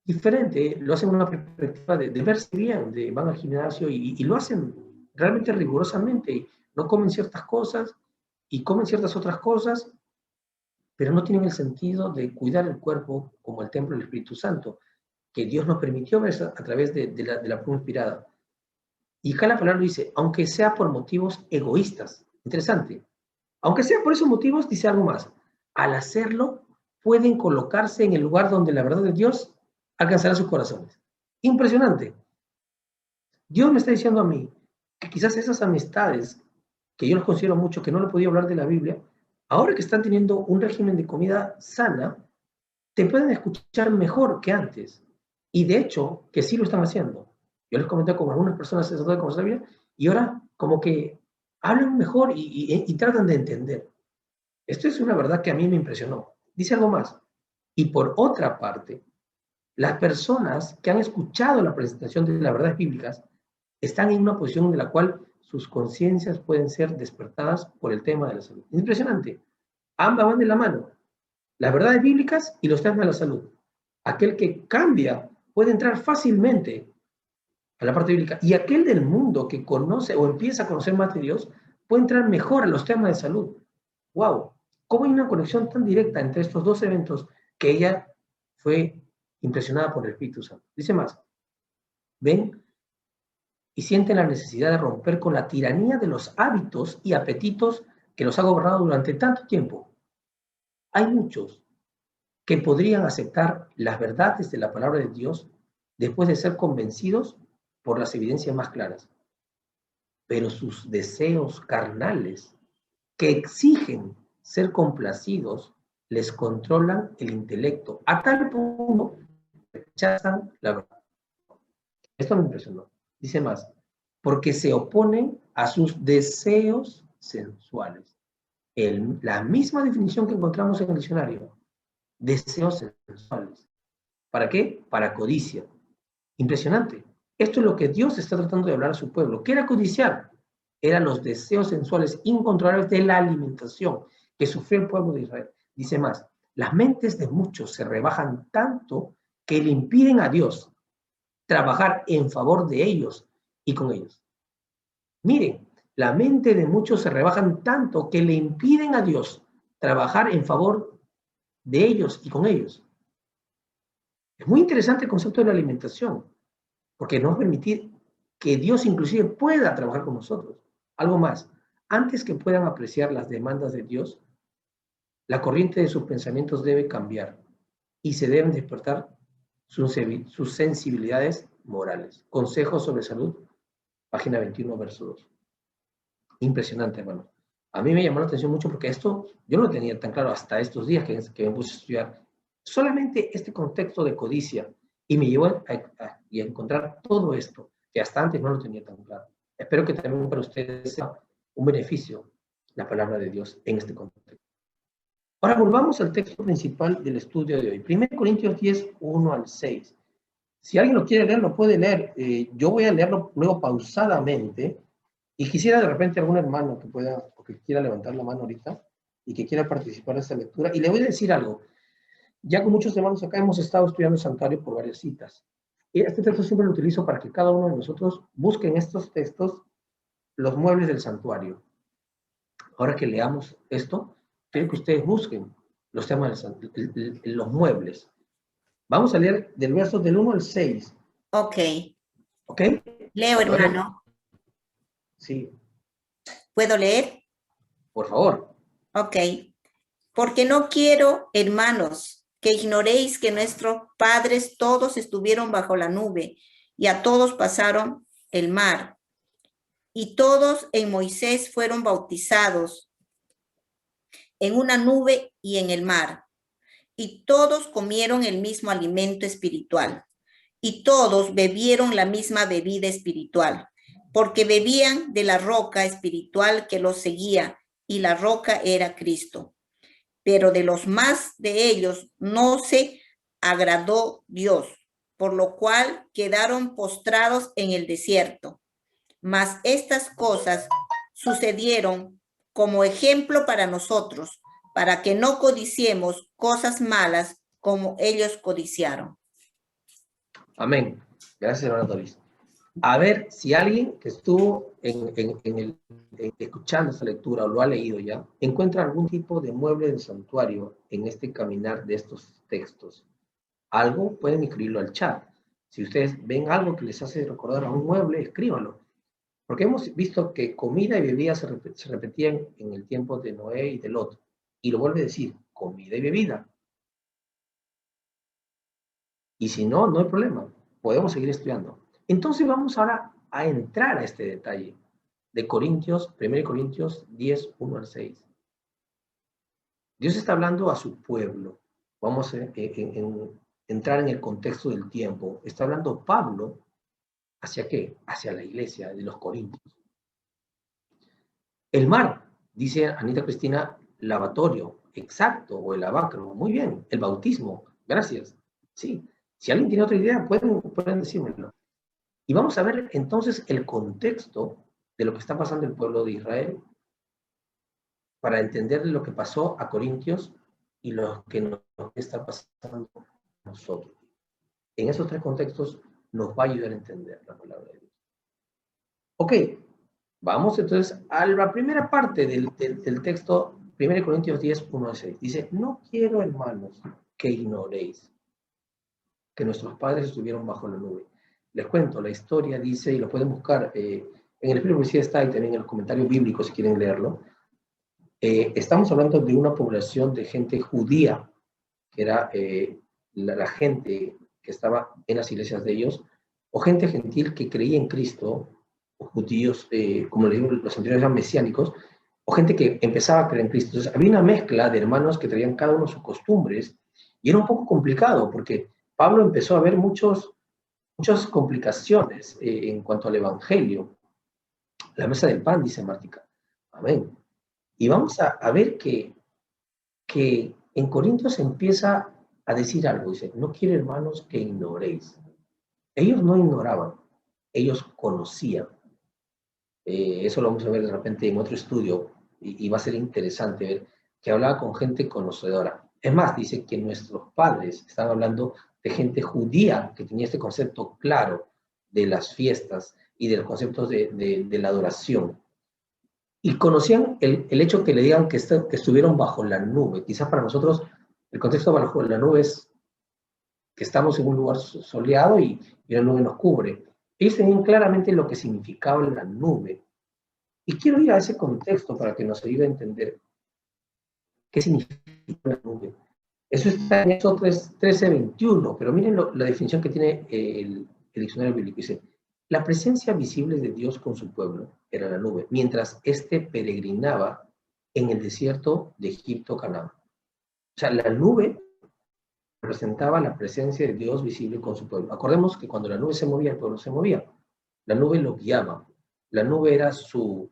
diferente, lo hacen en una perspectiva de verse bien, van al gimnasio y lo hacen realmente rigurosamente. No comen ciertas cosas y comen ciertas otras cosas, pero no tienen el sentido de cuidar el cuerpo como el templo del Espíritu Santo, que Dios nos permitió ver a través de la prueba inspirada. Y acá la palabra dice, aunque sea por motivos egoístas. Interesante. Aunque sea por esos motivos, dice algo más. Al hacerlo, pueden colocarse en el lugar donde la verdad de Dios alcanzará sus corazones. Impresionante. Dios me está diciendo a mí que quizás esas amistades, que yo los considero mucho, que no le podía hablar de la Biblia, ahora que están teniendo un régimen de comida sana, te pueden escuchar mejor que antes. Y de hecho, que sí lo están haciendo. Yo les comenté con algunas personas de conocer la Biblia y ahora como que hablan mejor y tratan de entender. Esto es una verdad que a mí me impresionó. Dice algo más. Y por otra parte, las personas que han escuchado la presentación de las verdades bíblicas están en una posición en la cual sus conciencias pueden ser despertadas por el tema de la salud. Impresionante. Ambas van de la mano. Las verdades bíblicas y los temas de la salud. Aquel que cambia puede entrar fácilmente a la parte bíblica. Y aquel del mundo que conoce o empieza a conocer más de Dios puede entrar mejor a los temas de salud. ¡Wow! ¿Cómo hay una conexión tan directa entre estos dos eventos que ella fue impresionada por el Espíritu Santo? Dice más. Ven y sienten la necesidad de romper con la tiranía de los hábitos y apetitos que los ha gobernado durante tanto tiempo. Hay muchos que podrían aceptar las verdades de la palabra de Dios después de ser convencidos por las evidencias más claras. Pero sus deseos carnales, que exigen ser complacidos, les controlan el intelecto a tal punto que rechazan la verdad. Esto me impresionó. Dice más, porque se oponen a sus deseos sensuales. La misma definición que encontramos en el diccionario. Deseos sensuales. ¿Para qué? Para codicia. Impresionante. Esto es lo que Dios está tratando de hablar a su pueblo. ¿Qué era codiciar? Eran los deseos sensuales incontrolables de la alimentación que sufrió el pueblo de Israel. Dice más, las mentes de muchos se rebajan tanto que le impiden a Dios trabajar en favor de ellos y con ellos. Miren, la mente de muchos se rebajan tanto que le impiden a Dios trabajar en favor de ellos y con ellos. Es muy interesante el concepto de la alimentación, porque nos va a permitir que Dios inclusive pueda trabajar con nosotros. Algo más, antes que puedan apreciar las demandas de Dios, la corriente de sus pensamientos debe cambiar y se deben despertar sus sensibilidades morales. Consejos sobre salud, página 21, verso 2. Impresionante, hermano. A mí me llamó la atención mucho porque esto yo no lo tenía tan claro hasta estos días que me puse a estudiar. Solamente este contexto de codicia y me llevó a encontrar todo esto que hasta antes no lo tenía tan claro. Espero que también para ustedes sea un beneficio la palabra de Dios en este contexto. Ahora volvamos al texto principal del estudio de hoy. 1 Corintios 10, 1 al 6. Si alguien lo quiere leer, lo puede leer. Yo voy a leerlo luego pausadamente. Y quisiera de repente algún hermano que pueda, o que quiera levantar la mano ahorita, y que quiera participar de esta lectura. Y le voy a decir algo. Ya con muchos hermanos acá hemos estado estudiando el santuario por varias citas. Y este texto siempre lo utilizo para que cada uno de nosotros busque en estos textos los muebles del santuario. Ahora que leamos esto, quiero que ustedes busquen los temas los muebles. Vamos a leer del verso del 1 al 6. Ok. ¿Ok? Leo, hermano. Sí. ¿Puedo leer? Por favor. Ok. Porque no quiero, hermanos, que ignoréis que nuestros padres todos estuvieron bajo la nube y a todos pasaron el mar. Y todos en Moisés fueron bautizados en una nube y en el mar. Y todos comieron el mismo alimento espiritual. Y todos bebieron la misma bebida espiritual, porque bebían de la roca espiritual que los seguía, y la roca era Cristo. Pero de los más de ellos no se agradó Dios, por lo cual quedaron postrados en el desierto. Mas estas cosas sucedieron como ejemplo para nosotros, para que no codiciemos cosas malas como ellos codiciaron. Amén. Gracias, hermana Doris. A ver si alguien que estuvo escuchando esta lectura o lo ha leído ya, encuentra algún tipo de mueble del santuario en este caminar de estos textos. Algo, pueden escribirlo al chat. Si ustedes ven algo que les hace recordar a un mueble, escríbanlo. Porque hemos visto que comida y bebida se repetían en el tiempo de Noé y de Lot. Y lo vuelve a decir, comida y bebida. Y si no, no hay problema. Podemos seguir estudiando. Entonces vamos ahora a entrar a este detalle de Corintios, 1 Corintios 10, 1 al 6. Dios está hablando a su pueblo. Vamos a entrar en el contexto del tiempo. Está hablando Pablo, ¿hacia qué? Hacia la iglesia de los Corintios. El mar, dice Anita Cristina, lavatorio, exacto, o el lavacro, muy bien. El bautismo, gracias. Sí, si alguien tiene otra idea, pueden decírmelo. Y vamos a ver entonces el contexto de lo que está pasando el pueblo de Israel para entender lo que pasó a Corintios y lo que nos está pasando a nosotros. En esos tres contextos nos va a ayudar a entender la palabra de Dios. Ok, vamos entonces a la primera parte del texto, 1 Corintios 10, 1 al 6. Dice, no quiero, hermanos, que ignoréis que nuestros padres estuvieron bajo la nube. Les cuento, la historia dice, y lo pueden buscar, en el Espíritu de Poesía está, y también en los comentarios bíblicos si quieren leerlo. Estamos hablando de una población de gente judía, que era la gente que estaba en las iglesias de ellos, o gente gentil que creía en Cristo, o judíos, como les digo, los anteriores eran mesiánicos, o gente que empezaba a creer en Cristo. Entonces había una mezcla de hermanos que traían cada uno sus costumbres, y era un poco complicado, porque Pablo empezó a ver muchas complicaciones en cuanto al evangelio. La mesa del pan, dice Mártica. Amén. Y vamos a ver que en Corintios empieza a decir algo. Dice, no quiero, hermanos, que ignoréis. Ellos no ignoraban, ellos conocían. Eso lo vamos a ver de repente en otro estudio y va a ser interesante ver que hablaba con gente conocedora. Es más, dice que nuestros padres están hablando de gente judía que tenía este concepto claro de las fiestas y de los conceptos de la adoración. Y conocían el hecho que le digan que estuvieron bajo la nube. Quizás para nosotros el contexto bajo la nube es que estamos en un lugar soleado y la nube nos cubre. Ellos tenían claramente lo que significaba la nube. Y quiero ir a ese contexto para que nos ayude a entender qué significa la nube. Eso está en Éxodo 13:21, pero miren la definición que tiene el diccionario bíblico. Dice, la presencia visible de Dios con su pueblo era la nube, mientras éste peregrinaba en el desierto de Egipto, Canaán. O sea, la nube representaba la presencia de Dios visible con su pueblo. Acordemos que cuando la nube se movía, el pueblo se movía. La nube lo guiaba. La nube era su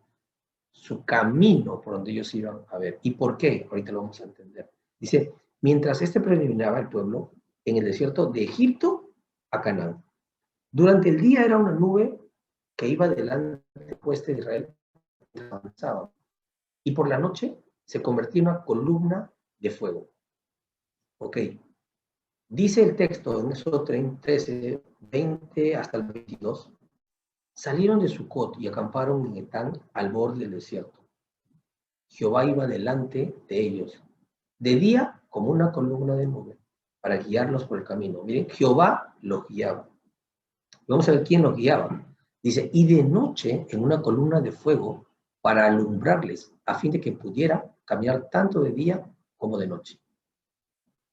camino por donde ellos iban a ver. ¿Y por qué? Ahorita lo vamos a entender. Dice, mientras este peregrinaba el pueblo en el desierto de Egipto a Canaán. Durante el día era una nube que iba delante del puesto de Israel avanzaba. Y por la noche se convertía en una columna de fuego. Ok. Dice el texto en Éxodo 13, 20 hasta el 22. Salieron de Sucot y acamparon en Etán al borde del desierto. Jehová iba delante de ellos, de día como una columna de nube, para guiarlos por el camino. Miren, Jehová los guiaba. Vamos a ver quién los guiaba. Dice, y de noche en una columna de fuego para alumbrarles, a fin de que pudiera caminar tanto de día como de noche.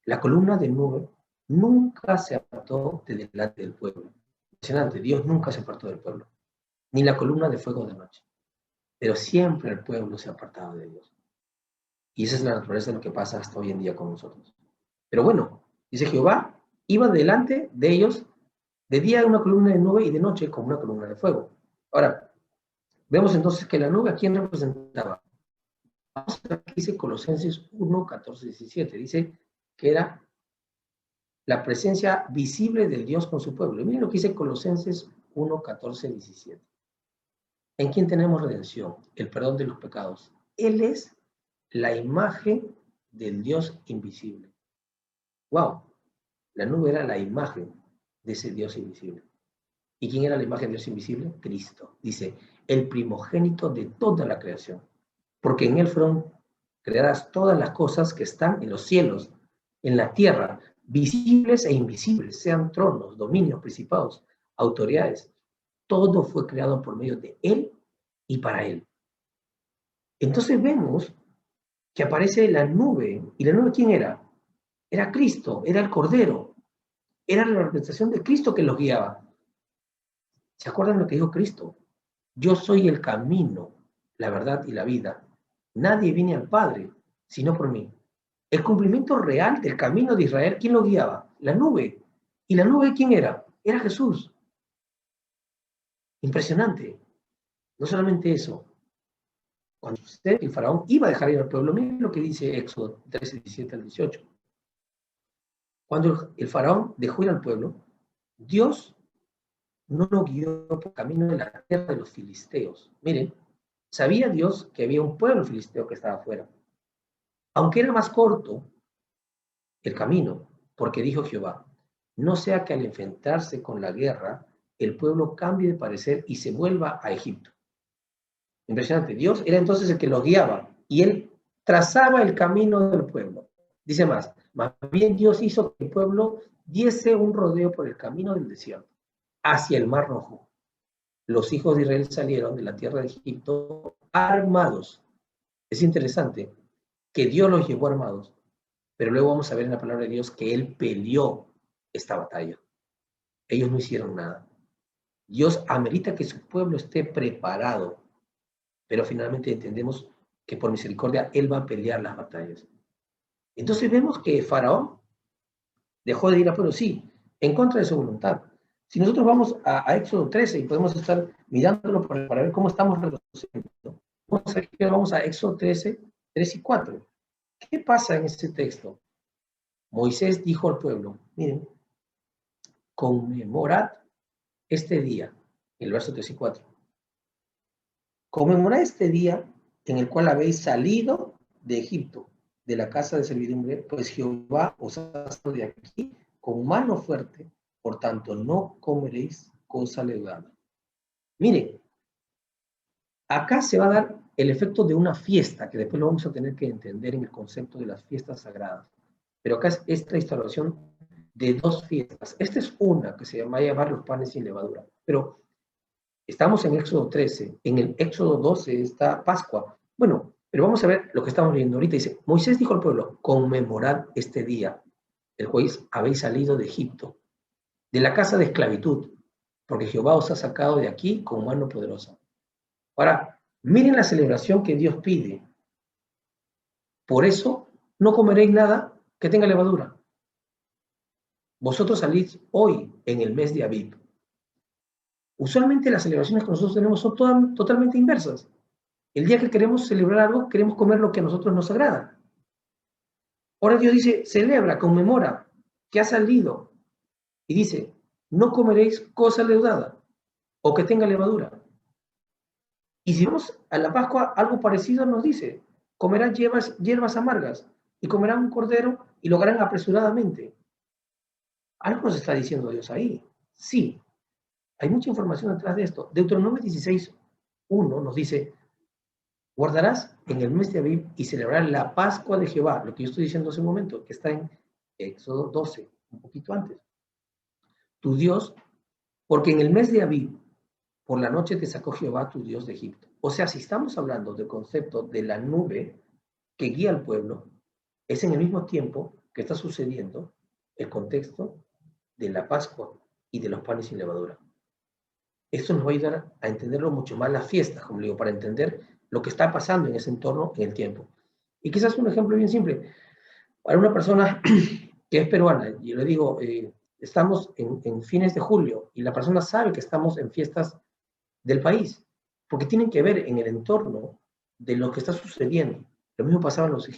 La columna de nube nunca se apartó de delante del pueblo. Impresionante, Dios nunca se apartó del pueblo, ni la columna de fuego de noche. Pero siempre el pueblo se apartaba de Dios. Y esa es la naturaleza de lo que pasa hasta hoy en día con nosotros. Pero bueno, dice Jehová, iba delante de ellos de día una columna de nube y de noche como una columna de fuego. Ahora, vemos entonces que la nube, ¿a quién representaba? Vamos a ver qué dice Colosenses 1, 14, 17. Dice que era la presencia visible del Dios con su pueblo. Y miren lo que dice Colosenses 1, 14, 17. ¿En quién tenemos redención? El perdón de los pecados. Él es la imagen del Dios invisible. ¡Wow! La nube era la imagen de ese Dios invisible. ¿Y quién era la imagen de Dios invisible? Cristo. Dice, el primogénito de toda la creación. Porque en él fueron creadas todas las cosas que están en los cielos, en la tierra, visibles e invisibles, sean tronos, dominios, principados, autoridades. Todo fue creado por medio de él y para él. Entonces vemos que aparece la nube. ¿Y la nube quién era? Era Cristo, era el Cordero. Era la representación de Cristo que los guiaba. ¿Se acuerdan lo que dijo Cristo? Yo soy el camino, la verdad y la vida. Nadie viene al Padre, sino por mí. El cumplimiento real del camino de Israel, ¿quién lo guiaba? La nube. ¿Y la nube quién era? Era Jesús. Impresionante. No solamente eso. Cuando el faraón iba a dejar ir al pueblo, miren lo que dice Éxodo 13, 17 al 18. Cuando el faraón dejó ir al pueblo, Dios no lo guió por el camino de la tierra de los filisteos. Miren, sabía Dios que había un pueblo filisteo que estaba afuera. Aunque era más corto el camino, porque dijo Jehová, no sea que al enfrentarse con la guerra, el pueblo cambie de parecer y se vuelva a Egipto. Impresionante. Dios era entonces el que los guiaba y él trazaba el camino del pueblo. Dice más bien Dios hizo que el pueblo diese un rodeo por el camino del desierto, hacia el Mar Rojo. Los hijos de Israel salieron de la tierra de Egipto armados. Es interesante que Dios los llevó armados, pero luego vamos a ver en la palabra de Dios que Él peleó esta batalla. Ellos no hicieron nada. Dios amerita que su pueblo esté preparado, pero finalmente entendemos que por misericordia Él va a pelear las batallas. Entonces vemos que Faraón dejó de ir a pueblo, sí, en contra de su voluntad. Si nosotros vamos a Éxodo 13 y podemos estar mirándolo para ver cómo estamos reduciendo, vamos a Éxodo 13, 3 y 4. ¿Qué pasa en este texto? Moisés dijo al pueblo, miren, conmemorad este día, el verso 3 y 4. Conmemorad este día en el cual habéis salido de Egipto, de la casa de servidumbre, pues Jehová os ha sacado de aquí con mano fuerte, por tanto no comeréis cosa leudada. Miren, acá se va a dar el efecto de una fiesta, que después lo vamos a tener que entender en el concepto de las fiestas sagradas. Pero acá es esta instalación de dos fiestas. Esta es una que se va a llamar los panes sin levadura. Pero estamos en Éxodo 13, en el Éxodo 12 está Pascua. Bueno, pero vamos a ver lo que estamos viendo ahorita. Dice, Moisés dijo al pueblo, conmemorad este día, el cual habéis salido de Egipto, de la casa de esclavitud, porque Jehová os ha sacado de aquí con mano poderosa. Ahora, miren la celebración que Dios pide. Por eso no comeréis nada que tenga levadura. Vosotros salís hoy en el mes de Abib. Usualmente las celebraciones que nosotros tenemos son totalmente inversas. El día que queremos celebrar algo, queremos comer lo que a nosotros nos agrada. Ahora Dios dice, celebra, conmemora, que ha salido. Y dice, no comeréis cosa leudada o que tenga levadura. Y si vamos a la Pascua, algo parecido nos dice, comerán hierbas amargas y comerán un cordero y lo harán apresuradamente. Algo nos está diciendo Dios ahí. Sí, hay mucha información detrás de esto. Deuteronomio 16:1 nos dice, guardarás en el mes de Abib y celebrarás la Pascua de Jehová, lo que yo estoy diciendo hace un momento, que está en Éxodo 12, un poquito antes. Tu Dios, porque en el mes de Abib, por la noche te sacó Jehová tu Dios de Egipto. O sea, si estamos hablando del concepto de la nube que guía al pueblo, es en el mismo tiempo que está sucediendo el contexto de la Pascua y de los panes sin levadura. Esto nos va a ayudar a entenderlo mucho más las fiestas, como digo, para entender lo que está pasando en ese entorno en el tiempo. Y quizás un ejemplo bien simple. Para una persona que es peruana, yo le digo, estamos en fines de julio y la persona sabe que estamos en fiestas del país, porque tienen que ver en el entorno de lo que está sucediendo. Lo mismo pasaba en los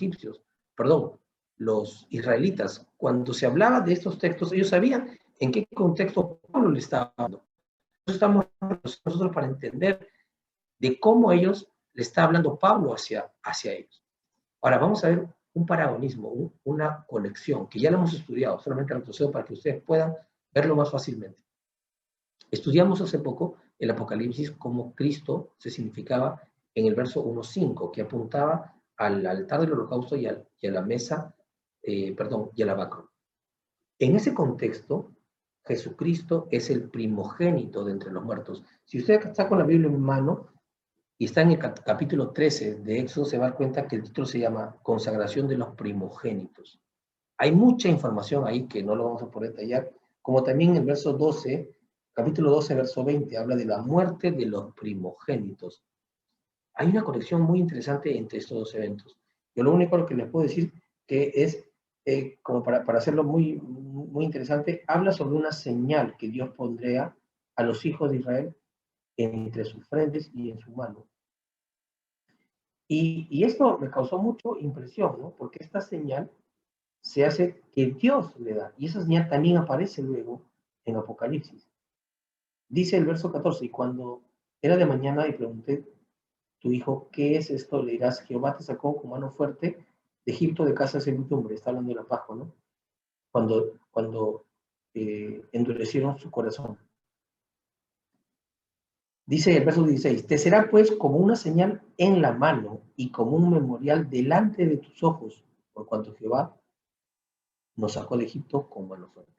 israelitas. Cuando se hablaba de estos textos, ellos sabían en qué contexto Pablo le estaba hablando. Estamos nosotros para entender de cómo ellos le está hablando Pablo hacia ellos. Ahora vamos a ver un paragonismo, una conexión, que ya lo hemos estudiado, solamente retrocedo para que ustedes puedan verlo más fácilmente. Estudiamos hace poco el Apocalipsis como Cristo se significaba en el verso 1.5, que apuntaba al altar del holocausto y a la mesa, y al lavacro. En ese contexto, Jesucristo es el primogénito de entre los muertos. Si usted está con la Biblia en mano y está en el capítulo 13 de Éxodo, se va a dar cuenta que el título se llama Consagración de los primogénitos. Hay mucha información ahí que no lo vamos a poder detallar, como también el verso 12, capítulo 12, verso 20, habla de la muerte de los primogénitos. Hay una conexión muy interesante entre estos dos eventos. Yo lo único que les puedo decir que es, como para hacerlo muy, muy interesante, habla sobre una señal que Dios pondría a los hijos de Israel entre sus frentes y en su mano. Y esto me causó mucho impresión, ¿no? Porque esta señal se hace que Dios le da. Y esa señal también aparece luego en Apocalipsis. Dice el verso 14, y cuando era de mañana y pregunté, tu hijo, ¿qué es esto? Le dirás, Jehová te sacó con mano fuerte de Egipto de casa de servidumbre. Está hablando de la Pascua, ¿no? Cuando endurecieron su corazón. Dice el verso 16, te será pues como una señal en la mano y como un memorial delante de tus ojos, por cuanto Jehová nos sacó de Egipto con mano fuerte.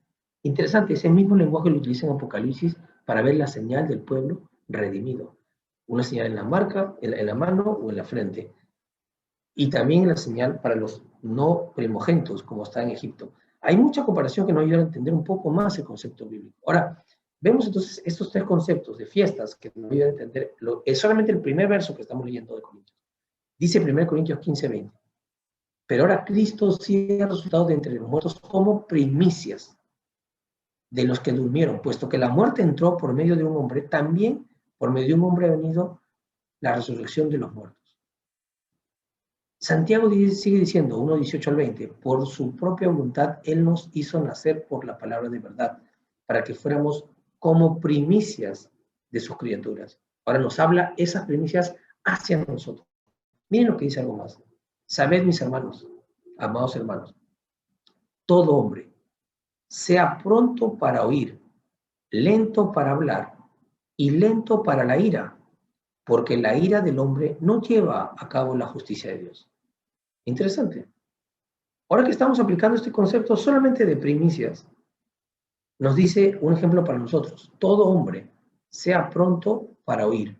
Interesante, ese mismo lenguaje lo utiliza en Apocalipsis para ver la señal del pueblo redimido. Una señal en la marca, en la mano o en la frente. Y también la señal para los no primogénitos, como está en Egipto. Hay mucha comparación que nos ayuda a entender un poco más el concepto bíblico. Ahora, vemos entonces estos tres conceptos de fiestas que nos ayudan a entender. Es solamente el primer verso que estamos leyendo de Corintios. Dice 1 Corintios 15:20. Pero ahora Cristo sí ha resucitado de entre los muertos como primicias de los que durmieron, puesto que la muerte entró por medio de un hombre, también por medio de un hombre ha venido la resurrección de los muertos. Santiago sigue diciendo, 1:18-20, por su propia voluntad Él nos hizo nacer por la palabra de verdad, para que fuéramos como primicias de sus criaturas. Ahora nos habla esas primicias hacia nosotros. Miren lo que dice algo más. Sabed, mis hermanos, amados hermanos, todo hombre, sea pronto para oír, lento para hablar y lento para la ira, porque la ira del hombre no lleva a cabo la justicia de Dios. Interesante. Ahora que estamos aplicando este concepto solamente de primicias, nos dice un ejemplo para nosotros. Todo hombre sea pronto para oír,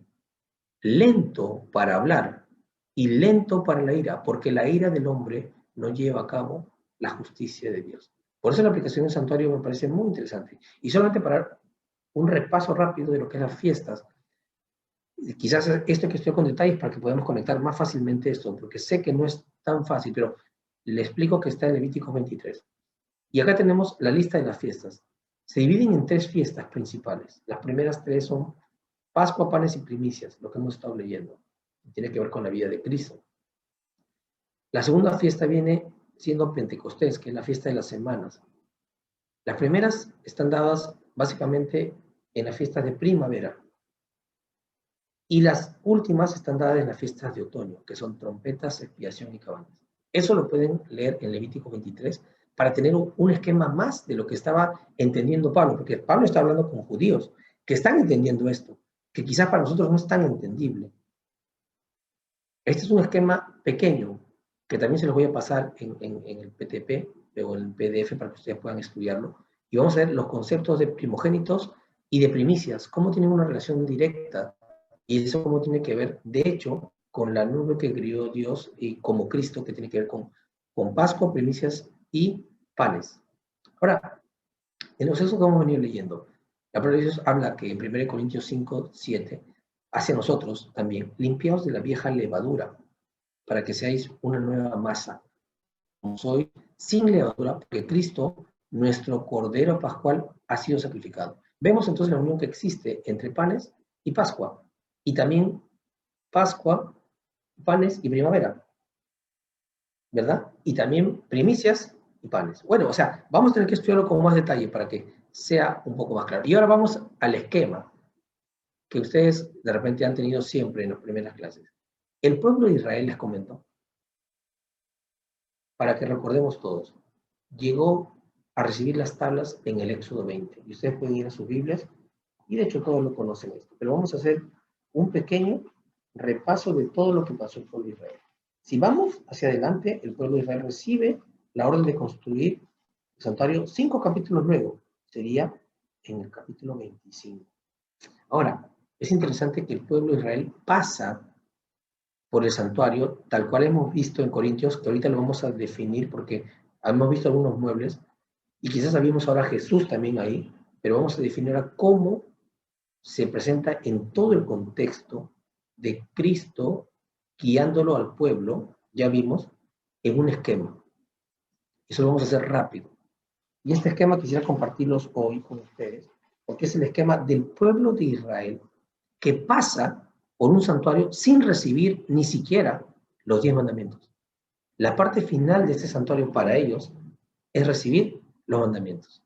lento para hablar y lento para la ira, porque la ira del hombre no lleva a cabo la justicia de Dios. Por eso la aplicación del santuario me parece muy interesante. Y solamente para un repaso rápido de lo que es las fiestas, quizás esto que estoy con detalles para que podamos conectar más fácilmente esto, porque sé que no es tan fácil, pero le explico que está en Levítico 23. Y acá tenemos la lista de las fiestas. Se dividen en tres fiestas principales. Las primeras tres son Pascua, panes y primicias, lo que hemos estado leyendo. Tiene que ver con la vida de Cristo. La segunda fiesta viene siendo Pentecostés, que es la fiesta de las semanas. Las primeras están dadas básicamente en las fiestas de primavera. Y las últimas están dadas en las fiestas de otoño, que son trompetas, expiación y cabanas. Eso lo pueden leer en Levítico 23 para tener un esquema más de lo que estaba entendiendo Pablo, porque Pablo está hablando con judíos que están entendiendo esto, que quizás para nosotros no es tan entendible. Este es un esquema pequeño, que también se los voy a pasar en el PTP o en el PDF para que ustedes puedan estudiarlo. Y vamos a ver los conceptos de primogénitos y de primicias, cómo tienen una relación directa. Y eso cómo tiene que ver, de hecho, con la nube que crió Dios y como Cristo, que tiene que ver con Pascua, primicias y panes. Ahora, en los textos que hemos venido leyendo, la palabra de Dios habla que en 1 Corintios 5:7, hacia nosotros también, limpiaos de la vieja levadura, para que seáis una nueva masa, como soy, sin levadura, porque Cristo, nuestro Cordero Pascual, ha sido sacrificado. Vemos entonces la unión que existe entre panes y Pascua, y también Pascua, panes y primavera, ¿verdad? Y también primicias y panes. Bueno, o sea, vamos a tener que estudiarlo con más detalle para que sea un poco más claro. Y ahora vamos al esquema. que ustedes de repente han tenido siempre en las primeras clases. El pueblo de Israel, les comento, para que recordemos todos, llegó a recibir las tablas en el Éxodo 20. Y ustedes pueden ir a sus Biblias, y de hecho todos lo conocen esto. Pero vamos a hacer un pequeño repaso de todo lo que pasó el pueblo de Israel. Si vamos hacia adelante, el pueblo de Israel recibe la orden de construir el santuario 5 capítulos luego. Sería en el capítulo 25. Ahora, es interesante que el pueblo de Israel pasa por el santuario, tal cual hemos visto en Corintios, que ahorita lo vamos a definir porque hemos visto algunos muebles, y quizás habíamos ahora a Jesús también ahí, pero vamos a definir ahora cómo se presenta en todo el contexto de Cristo guiándolo al pueblo, ya vimos, en un esquema. Eso lo vamos a hacer rápido. Y este esquema quisiera compartirlos hoy con ustedes, porque es el esquema del pueblo de Israel que pasa por un santuario sin recibir ni siquiera los 10 mandamientos. La parte final de este santuario para ellos es recibir los mandamientos.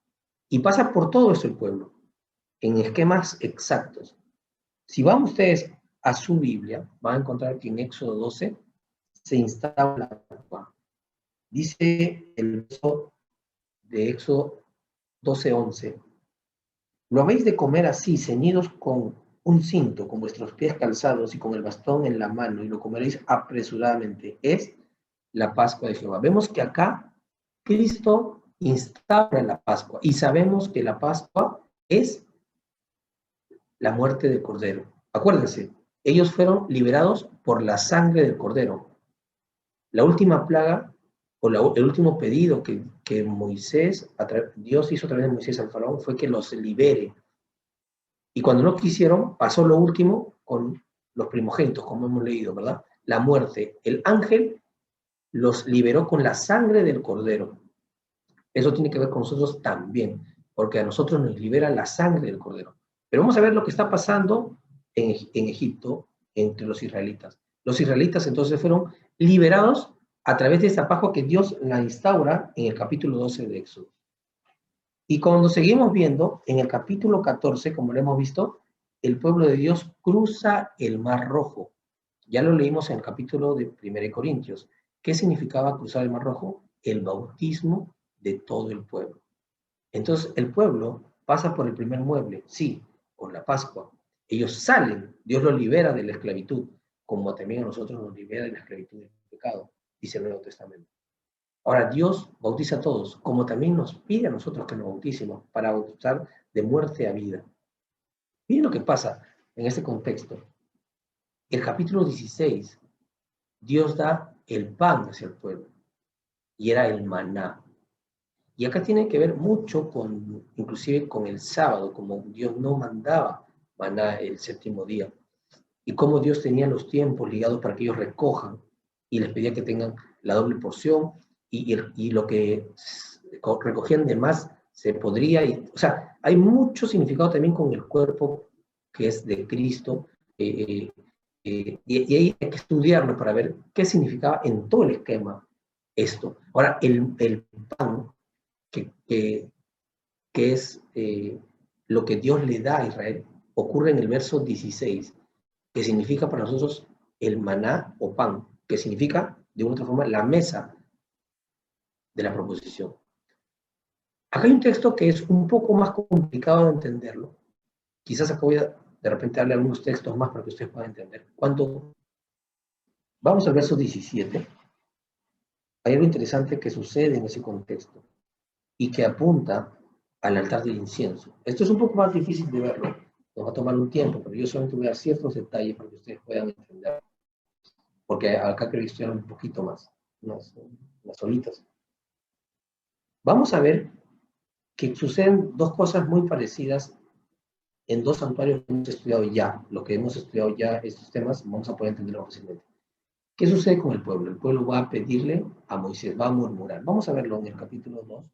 Y pasa por todo eso el pueblo, en esquemas exactos. Si van ustedes a su Biblia, van a encontrar que en Éxodo 12 se instala la Pascua. Dice el verso de Éxodo 12:11, lo habéis de comer así, ceñidos con un cinto, con vuestros pies calzados y con el bastón en la mano, y lo comeréis apresuradamente. Es la Pascua de Jehová. Vemos que acá Cristo instaura la Pascua, y sabemos que la Pascua es la muerte del Cordero. Acuérdense, ellos fueron liberados por la sangre del Cordero. La última plaga, o el último pedido que Moisés, Dios hizo a través de Moisés al faraón, fue que los libere. Y cuando no quisieron, pasó lo último con los primogénitos, como hemos leído, ¿verdad? La muerte. El ángel los liberó con la sangre del Cordero. Eso tiene que ver con nosotros también, porque a nosotros nos libera la sangre del Cordero. Pero vamos a ver lo que está pasando en Egipto entre los israelitas. Los israelitas entonces fueron liberados a través de esa Pascua que Dios la instaura en el capítulo 12 de Éxodo. Y cuando seguimos viendo, en el capítulo 14, como lo hemos visto, el pueblo de Dios cruza el Mar Rojo. Ya lo leímos en el capítulo de 1 Corintios. ¿Qué significaba cruzar el Mar Rojo? El bautismo de todo el pueblo. Entonces, el pueblo pasa por el primer mueble, sí, por la Pascua. Ellos salen, Dios los libera de la esclavitud, como también a nosotros nos libera de la esclavitud del pecado, dice el Nuevo Testamento. Ahora, Dios bautiza a todos, como también nos pide a nosotros que nos bauticemos para bautizar de muerte a vida. Miren lo que pasa en este contexto. El capítulo 16, Dios da el pan hacia el pueblo, y era el maná. Y acá tiene que ver mucho con, inclusive con el sábado, como Dios no mandaba maná el séptimo día, y cómo Dios tenía los tiempos ligados para que ellos recojan, y les pedía que tengan la doble porción, y lo que recogían de más se podría, o sea, hay mucho significado también con el cuerpo que es de Cristo, y hay que estudiarlo para ver qué significaba en todo el esquema esto. Ahora, el pan, que es lo que Dios le da a Israel, ocurre en el verso 16, que significa para nosotros el maná o pan, que significa, de una otra forma, la mesa de la proposición. Acá hay un texto que es un poco más complicado de entenderlo. Quizás acá voy a de repente darle algunos textos más para que ustedes puedan entender. Cuando vamos al verso 17, hay algo interesante que sucede en ese contexto y que apunta al altar del incienso. Esto es un poco más difícil de verlo, nos va a tomar un tiempo, pero yo solamente voy a dar ciertos detalles para que ustedes puedan entender, porque acá creo que estudiar un poquito más, unas horitas. Vamos a ver que suceden dos cosas muy parecidas en dos santuarios que hemos estudiado ya. Lo que hemos estudiado ya, estos temas, vamos a poder entenderlo fácilmente. ¿Qué sucede con el pueblo? El pueblo va a pedirle a Moisés, va a murmurar. Vamos a verlo en el capítulo 2,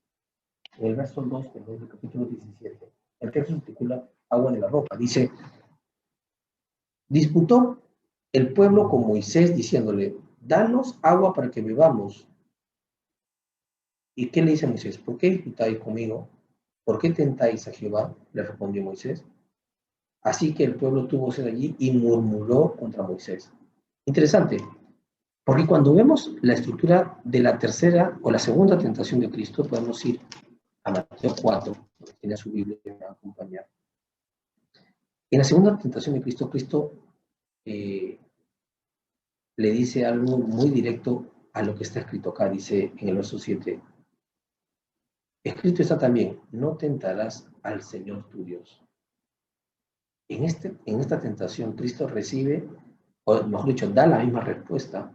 en el verso 2 del capítulo 17. El texto se titula Agua de la ropa. Dice, disputó el pueblo con Moisés diciéndole, danos agua para que bebamos. ¿Y qué le dice Moisés? ¿Por qué disputáis conmigo? ¿Por qué tentáis a Jehová? Le respondió Moisés. Así que el pueblo tuvo sed allí y murmuró contra Moisés. Interesante, porque cuando vemos la estructura de la tercera o la segunda tentación de Cristo, podemos ir a Mateo 4, que tiene su Biblia que me va a acompañar. En la segunda tentación de Cristo, Cristo le dice algo muy directo a lo que está escrito acá. Dice en el verso 7, escrito está también, no tentarás al Señor tu Dios. En esta tentación, Cristo recibe, o mejor dicho, da la misma respuesta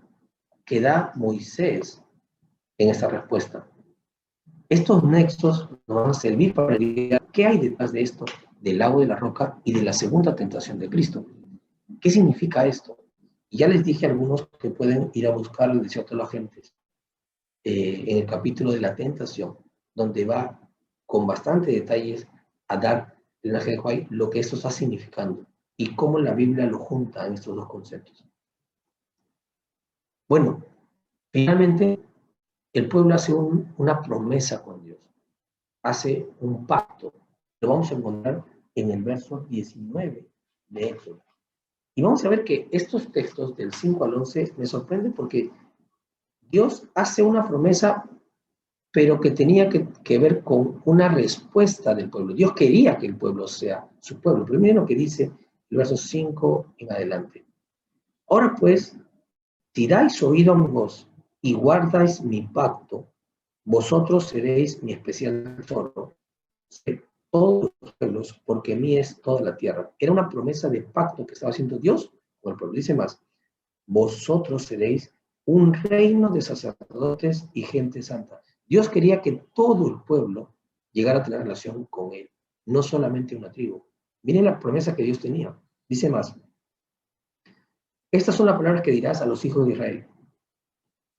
que da Moisés en esta respuesta. Estos nexos nos van a servir para ver qué hay detrás de esto, del lago de la roca y de la segunda tentación de Cristo. ¿Qué significa esto? Y ya les dije a algunos que pueden ir a buscar el desierto de las gentes en el capítulo de la tentación, donde va con bastante detalles a dar el linaje de Juárez lo que esto está significando y cómo la Biblia lo junta en estos dos conceptos. Bueno, finalmente el pueblo hace una promesa con Dios, hace un pacto. Lo vamos a encontrar en el verso 19 de Éxodo. Y vamos a ver que estos textos del 5 al 11 me sorprenden porque Dios hace una promesa, pero que tenía que ver con una respuesta del pueblo. Dios quería que el pueblo sea su pueblo. Pero miren lo que dice el verso 5 en adelante. Ahora pues, si dais oído a mi voz y guardáis mi pacto, vosotros seréis mi especial tesoro, todos los pueblos, porque mí es toda la tierra. Era una promesa de pacto que estaba haciendo Dios con el pueblo. Dice más, vosotros seréis un reino de sacerdotes y gente santa. Dios quería que todo el pueblo llegara a tener relación con él, no solamente una tribu. Miren la promesa que Dios tenía. Dice más, estas son las palabras que dirás a los hijos de Israel.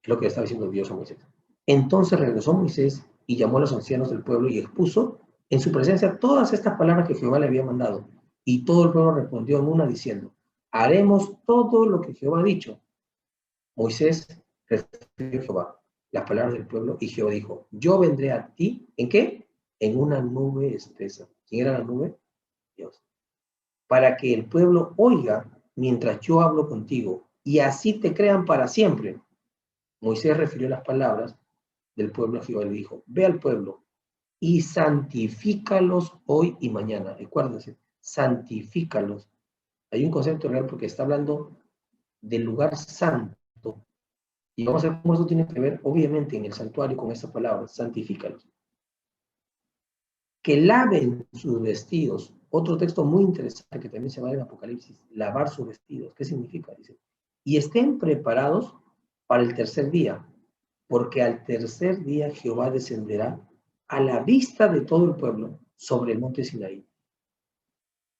Es lo que estaba diciendo Dios a Moisés. Entonces regresó Moisés y llamó a los ancianos del pueblo y expuso en su presencia todas estas palabras que Jehová le había mandado. Y todo el pueblo respondió en una diciendo, haremos todo lo que Jehová ha dicho. Moisés refirió a Jehová las palabras del pueblo y Jehová dijo, yo vendré a ti, ¿en qué? En una nube espesa. ¿Quién era la nube? Dios. Para que el pueblo oiga mientras yo hablo contigo y así te crean para siempre. Moisés refirió las palabras del pueblo a Jehová y le dijo, ve al pueblo y santifícalos hoy y mañana. Recuérdense, santifícalos. Hay un concepto real porque está hablando del lugar santo. Y vamos a ver cómo eso tiene que ver, obviamente, en el santuario con esta palabra, santifícalos. Que laven sus vestidos. Otro texto muy interesante que también se va en Apocalipsis, lavar sus vestidos. ¿Qué significa? Dice, y estén preparados para el tercer día, porque al tercer día Jehová descenderá a la vista de todo el pueblo sobre el monte Sinaí.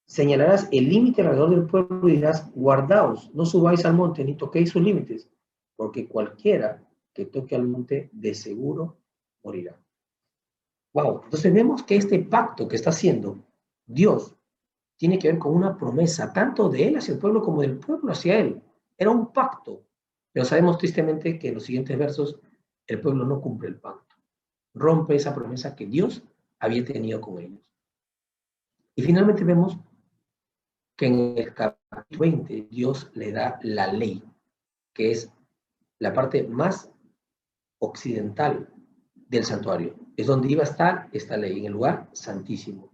Señalarás el límite alrededor del pueblo y dirás, guardaos, no subáis al monte ni toquéis sus límites, porque cualquiera que toque al monte de seguro morirá. Wow, entonces vemos que este pacto que está haciendo Dios tiene que ver con una promesa, tanto de él hacia el pueblo como del pueblo hacia él. Era un pacto, pero sabemos tristemente que en los siguientes versos el pueblo no cumple el pacto. Rompe esa promesa que Dios había tenido con ellos. Y finalmente vemos que en el capítulo 20 Dios le da la ley, que es la parte más occidental del santuario. Es donde iba a estar esta ley, en el lugar santísimo.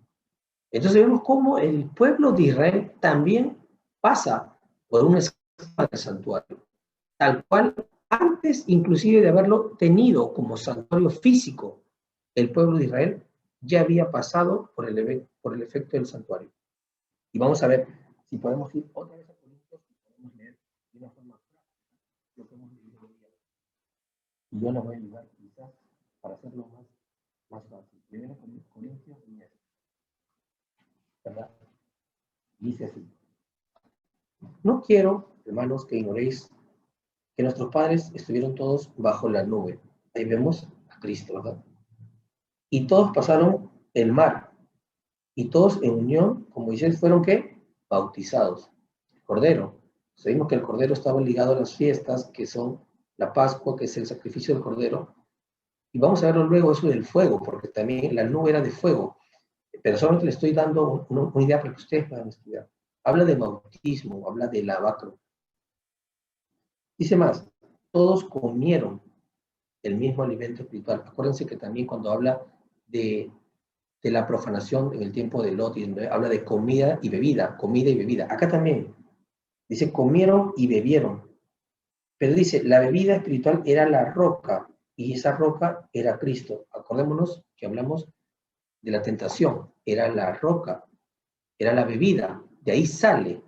Entonces vemos cómo el pueblo de Israel también pasa por una escala del santuario, tal cual antes inclusive de haberlo tenido como santuario físico, el pueblo de Israel ya había pasado por el efecto del santuario. Y vamos a ver si podemos ir otra vez a Corintios y podemos leer de una forma práctica lo que hemos leído hoy día. Y yo les voy a ayudar quizás para hacerlo más fácil. Primero Corintios 10. ¿Verdad? Dice así. No quiero, hermanos, que ignoréis que nuestros padres estuvieron todos bajo la nube. Ahí vemos a Cristo, ¿verdad? Y todos pasaron el mar. Y todos en unión, como Moisés, fueron ¿qué? Bautizados. Cordero. Sabemos que el cordero estaba ligado a las fiestas, que son la Pascua, que es el sacrificio del cordero. Y vamos a verlo luego eso del fuego, porque también la nube era de fuego. pero solamente le estoy dando una idea para que ustedes puedan estudiar. Habla de bautismo, habla de lavacro. Dice más, todos comieron el mismo alimento espiritual. Acuérdense que también cuando habla de la profanación en el tiempo de Lot, habla de comida y bebida, comida y bebida. Acá también dice comieron y bebieron. Pero dice, la bebida espiritual era la roca, y esa roca era Cristo. Acordémonos que hablamos de la tentación, era la roca, era la bebida, de ahí sale.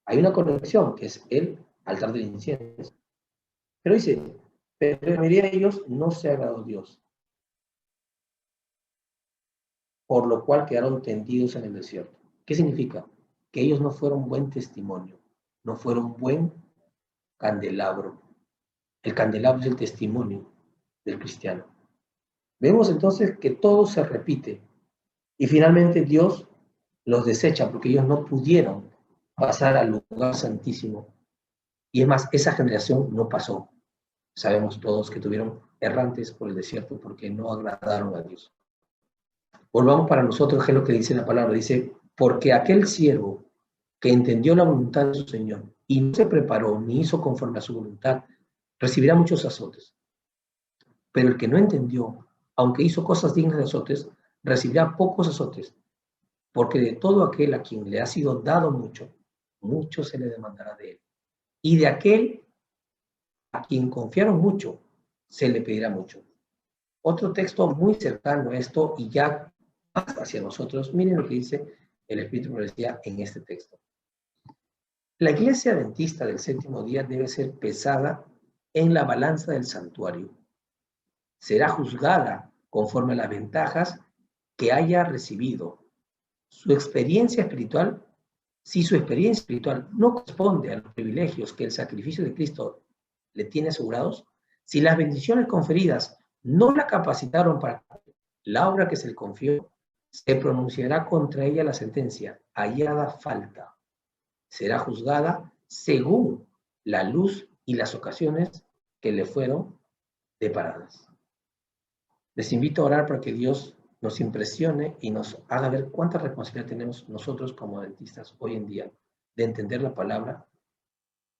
Hay una conexión, que es el altar del incienso. Pero dice, pero la mayoría de ellos no se agradó Dios, por lo cual quedaron tendidos en el desierto. ¿Qué significa? Que ellos no fueron buen testimonio, no fueron buen candelabro. El candelabro es el testimonio del cristiano. Vemos entonces que todo se repite y finalmente Dios los desecha porque ellos no pudieron pasar al lugar santísimo. Y es más, esa generación no pasó. Sabemos todos que tuvieron errantes por el desierto porque no agradaron a Dios. Volvamos para nosotros, que es lo que dice la palabra. Dice, porque aquel siervo que entendió la voluntad de su Señor y no se preparó ni hizo conforme a su voluntad, recibirá muchos azotes. Pero el que no entendió, aunque hizo cosas dignas de azotes, recibirá pocos azotes, porque de todo aquel a quien le ha sido dado mucho, mucho se le demandará de él. Y de aquel a quien confiaron mucho, se le pedirá mucho. Otro texto muy cercano a esto y ya más hacia nosotros, miren lo que dice el Espíritu Profecía en este texto. La iglesia adventista del séptimo día debe ser pesada en la balanza del santuario. Será juzgada conforme a las ventajas que haya recibido. Su experiencia espiritual, si su experiencia espiritual no corresponde a los privilegios que el sacrificio de Cristo le tiene asegurados, si las bendiciones conferidas no la capacitaron para la obra que se le confió, se pronunciará contra ella la sentencia, hallada falta. Será juzgada según la luz y las ocasiones que le fueron deparadas. Les invito a orar para que Dios nos impresione y nos haga ver cuánta responsabilidad tenemos nosotros como adventistas hoy en día de entender la palabra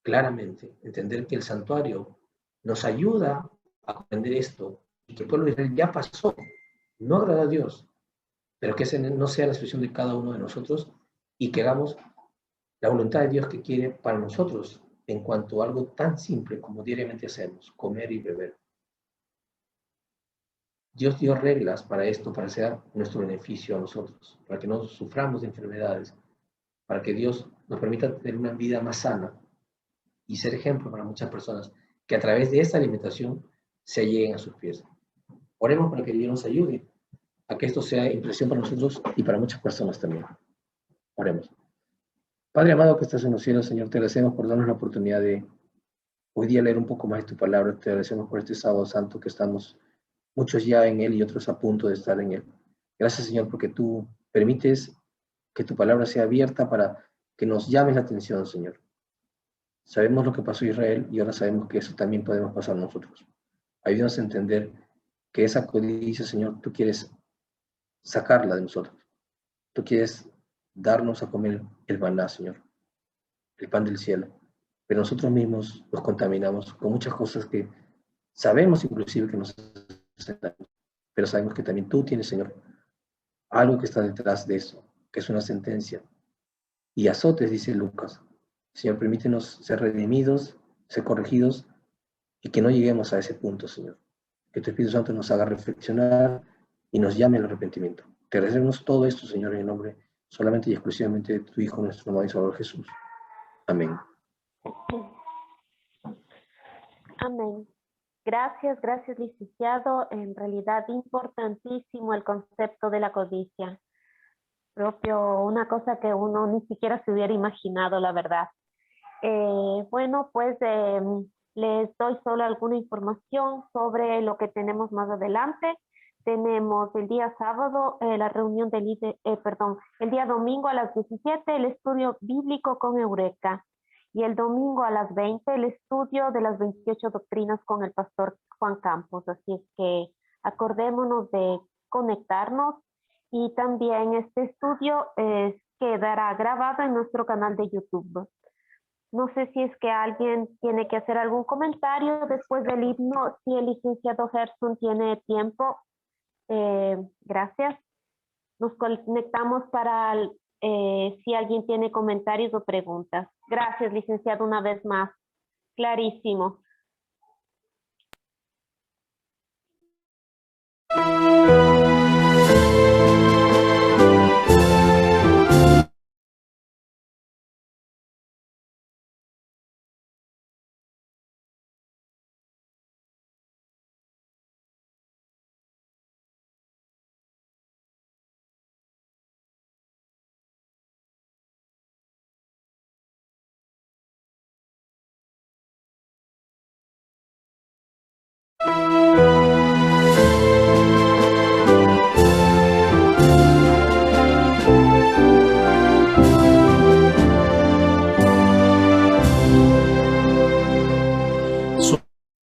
claramente, entender que el santuario nos ayuda a comprender esto y que el pueblo de Israel ya pasó, no agrada a Dios, pero que ese no sea la expresión de cada uno de nosotros y que hagamos la voluntad de Dios que quiere para nosotros en cuanto a algo tan simple como diariamente hacemos, comer y beber. Dios dio reglas para esto, para ser nuestro beneficio a nosotros, para que no suframos de enfermedades, para que Dios nos permita tener una vida más sana y ser ejemplo para muchas personas que a través de esta alimentación se lleguen a sus pies. Oremos para que Dios nos ayude a que esto sea impresión para nosotros y para muchas personas también. Oremos. Padre amado que estás en los cielos, Señor, te agradecemos por darnos la oportunidad de hoy día leer un poco más de tu palabra. Te agradecemos por este sábado santo que estamos muchos ya en él y otros a punto de estar en él. Gracias, Señor, porque tú permites que tu palabra sea abierta para que nos llames la atención, Señor. Sabemos lo que pasó a Israel y ahora sabemos que eso también podemos pasar nosotros. Ayúdanos a entender que esa codicia, Señor, tú quieres sacarla de nosotros. Tú quieres darnos a comer el maná, Señor, el pan del cielo. Pero nosotros mismos nos contaminamos con muchas cosas que sabemos inclusive que nos hacen daño. Pero sabemos que también tú tienes, Señor, algo que está detrás de eso, que es una sentencia. Y azotes, dice Lucas. Señor, permítenos ser redimidos, ser corregidos y que no lleguemos a ese punto, Señor. Que tu Espíritu Santo nos haga reflexionar y nos llame al arrepentimiento. Te agradecemos todo esto, Señor, en el nombre solamente y exclusivamente de tu Hijo, nuestro amado y Salvador Jesús. Amén. Amén. Gracias, gracias, licenciado. En realidad, importantísimo el concepto de la codicia. Propio, una cosa que uno ni siquiera se hubiera imaginado, la verdad. Bueno, pues les doy solo alguna información sobre lo que tenemos más adelante. Tenemos el día sábado la reunión del el día domingo a las 17 el estudio bíblico con Eureka. Y el domingo a las 20 el estudio de las 28 doctrinas con el pastor Juan Campos. Así es que acordémonos de conectarnos Y también este estudio quedará grabado en nuestro canal de YouTube. No sé si es que alguien tiene que hacer algún comentario después del himno, si el licenciado Gerson tiene tiempo. Gracias. Nos conectamos para si alguien tiene comentarios o preguntas. Gracias, licenciado, una vez más. Clarísimo.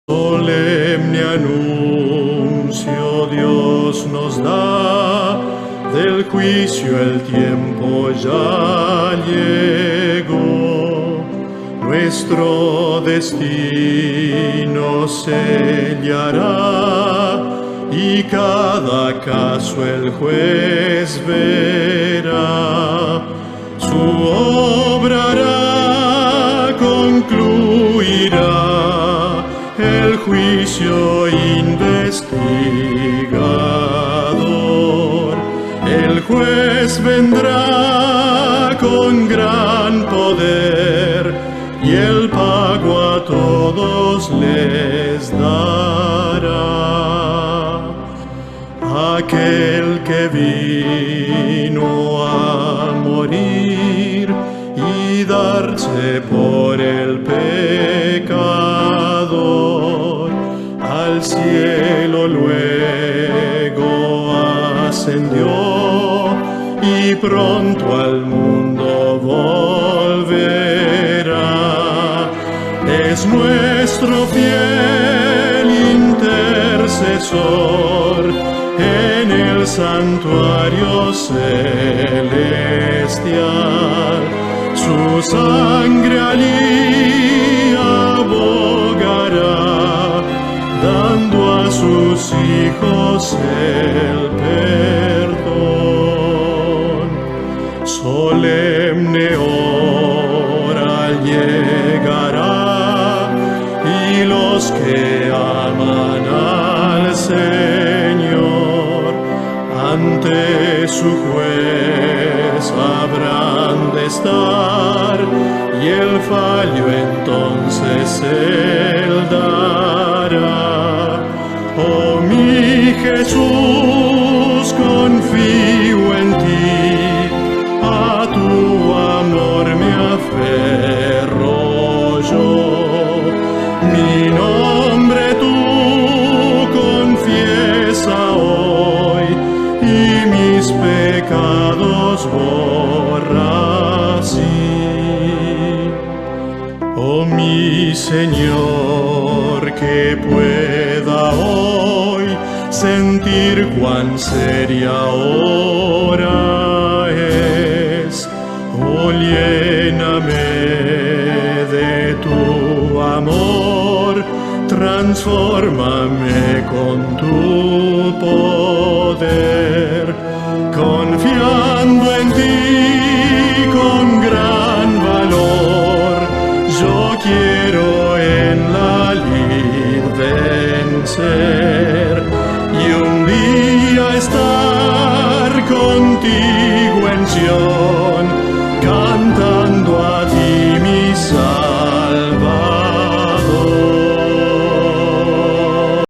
Solemne anuncio Dios nos da, del juicio el tiempo ya llegó. Nuestro destino sellará y cada caso el juez verá. Su obra hará, concluirá el juicio investigador. El juez vendrá con gran poder y el pago a todos les dará. Aquel que vino a morir y darse por el pecador, al cielo luego ascendió y pronto al mundo volverá. Es nuestro fiel intercesor en el santuario celestial. Su sangre allí abogará, dando a sus hijos el perdón. Solemne hora llegará y los que aman al Señor ante su juez habrán de estar, y el fallo entonces él dará. Oh mi Jesús, confío en ti, a tu amor me aferro yo. Mi nombre tú confiesa hoy y mis pecados borra así. Oh mi Señor, que pueda hoy sentir cuán seria hora es. Oh, lléname de tu amor, transfórmame con tu poder, confiando en ti con gran valor. Yo quiero en la lid vencer y un día estar contigo en Sion.